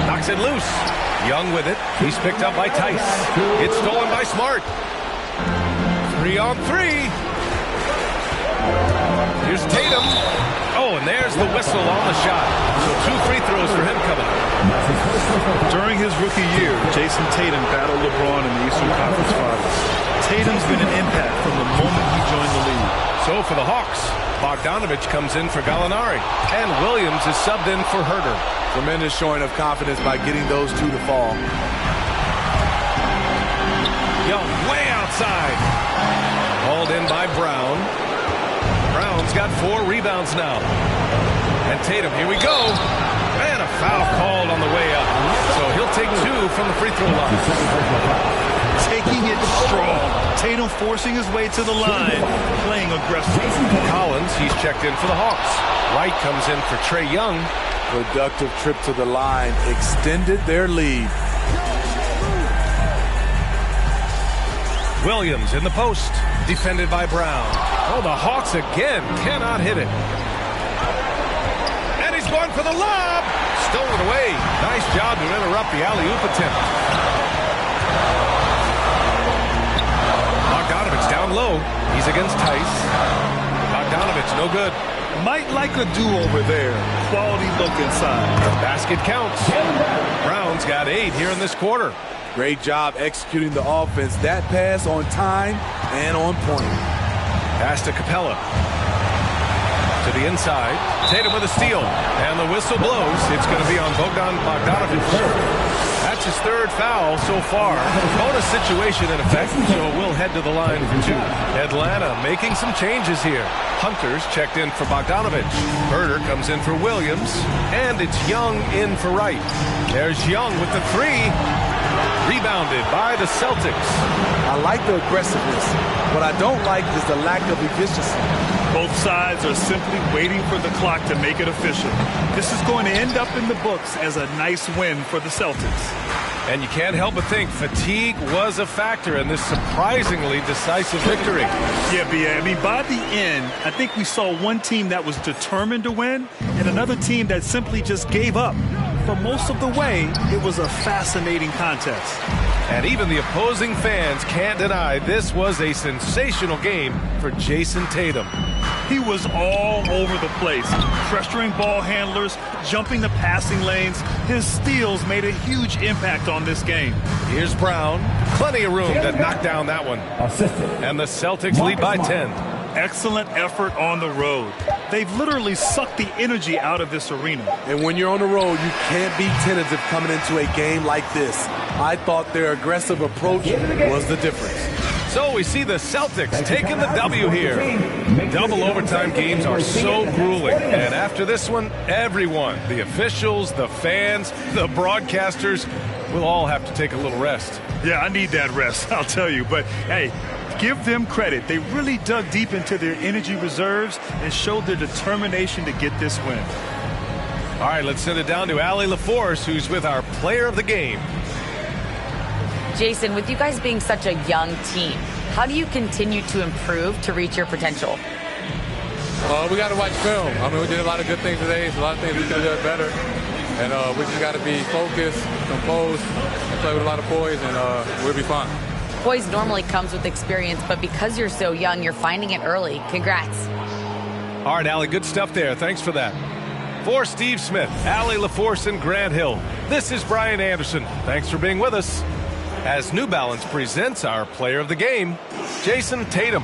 Knocks it loose. Young with it. He's picked up by Tice. It's stolen by Smart. 3 on 3. Here's Tatum. Oh, and there's the whistle on the shot. So 2 free throws for him coming up. During his rookie year, Jason Tatum battled LeBron in the Eastern Conference Finals. Tatum's been an impact from the moment he joined the league. So for the Hawks, Bogdanovich comes in for Gallinari. And Williams is subbed in for Herder. Tremendous showing of confidence by getting those 2 to fall. Young way outside. Hauled in by Brown. Brown's got 4 rebounds now. And Tatum, here we go. And a foul called on the way up. So he'll take 2 from the free throw line. taking it strong. Tatum forcing his way to the line, playing aggressive. Collins, he's checked in for the Hawks. Wright comes in for Trae Young. Productive trip to the line, extended their lead. Williams in the post, defended by Brown. Oh, the Hawks again cannot hit it. And he's going for the lob. Stolen away. Nice job to interrupt the alley-oop attempt. Bogdanovich down low. He's against Tice. Bogdanovich, no good. Might like a do over there. Quality look inside. The basket counts. Brown's got 8 here in this quarter. Great job executing the offense. That pass on time and on point. Pass to Capella. To the inside. Tatum with a steal. And the whistle blows. It's going to be on Bogdan Bogdanovich. That's his 3rd foul so far. Bonus situation in effect, so we'll head to the line for 2. Atlanta making some changes here. Hunter's checked in for Bogdanovich. Herter comes in for Williams. And it's Young in for Wright. There's Young with the 3. Rebounded by the Celtics. I like the aggressiveness. What I don't like is the lack of efficiency. Both sides are simply waiting for the clock to make it official. This is going to end up in the books as a nice win for the Celtics. And you can't help but think fatigue was a factor in this surprisingly decisive victory. Yeah, B.A. I mean, by the end, I think we saw one team that was determined to win and another team that simply just gave up. For most of the way, it was a fascinating contest. And even the opposing fans can't deny this was a sensational game for Jason Tatum. He was all over the place, pressuring ball handlers, jumping the passing lanes. His steals made a huge impact on this game. Here's Brown. Plenty of room to knock down that one. And the Celtics lead by 10. Excellent effort on the road. They've literally sucked the energy out of this arena. And when you're on the road, you can't be tentative coming into a game like this. I thought their aggressive approach was the difference. So we see the Celtics taking the W here. Double overtime games are so grueling. And after this one, everyone, the officials, the fans, the broadcasters, will all have to take a little rest. Yeah, I need that rest, I'll tell you. But, hey, give them credit. They really dug deep into their energy reserves and showed their determination to get this win. All right, let's send it down to Allie LaForce, who's with our player of the game. Jason, with you guys being such a young team, how do you continue to improve to reach your potential? We got to watch film. I mean, we did a lot of good things today. So a lot of things we could have done better. And we just got to be focused, composed, and play with a lot of poise, and we'll be fine. Poise normally comes with experience, but because you're so young, you're finding it early. Congrats. All right, Allie, good stuff there. Thanks for that. For Steve Smith, Allie LaForce, and Grant Hill, this is Brian Anderson. Thanks for being with us as New Balance presents our player of the game, Jason Tatum.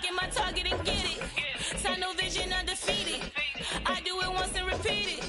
Look at my target and get it. Tunnel vision undefeated. I do it once and repeat it.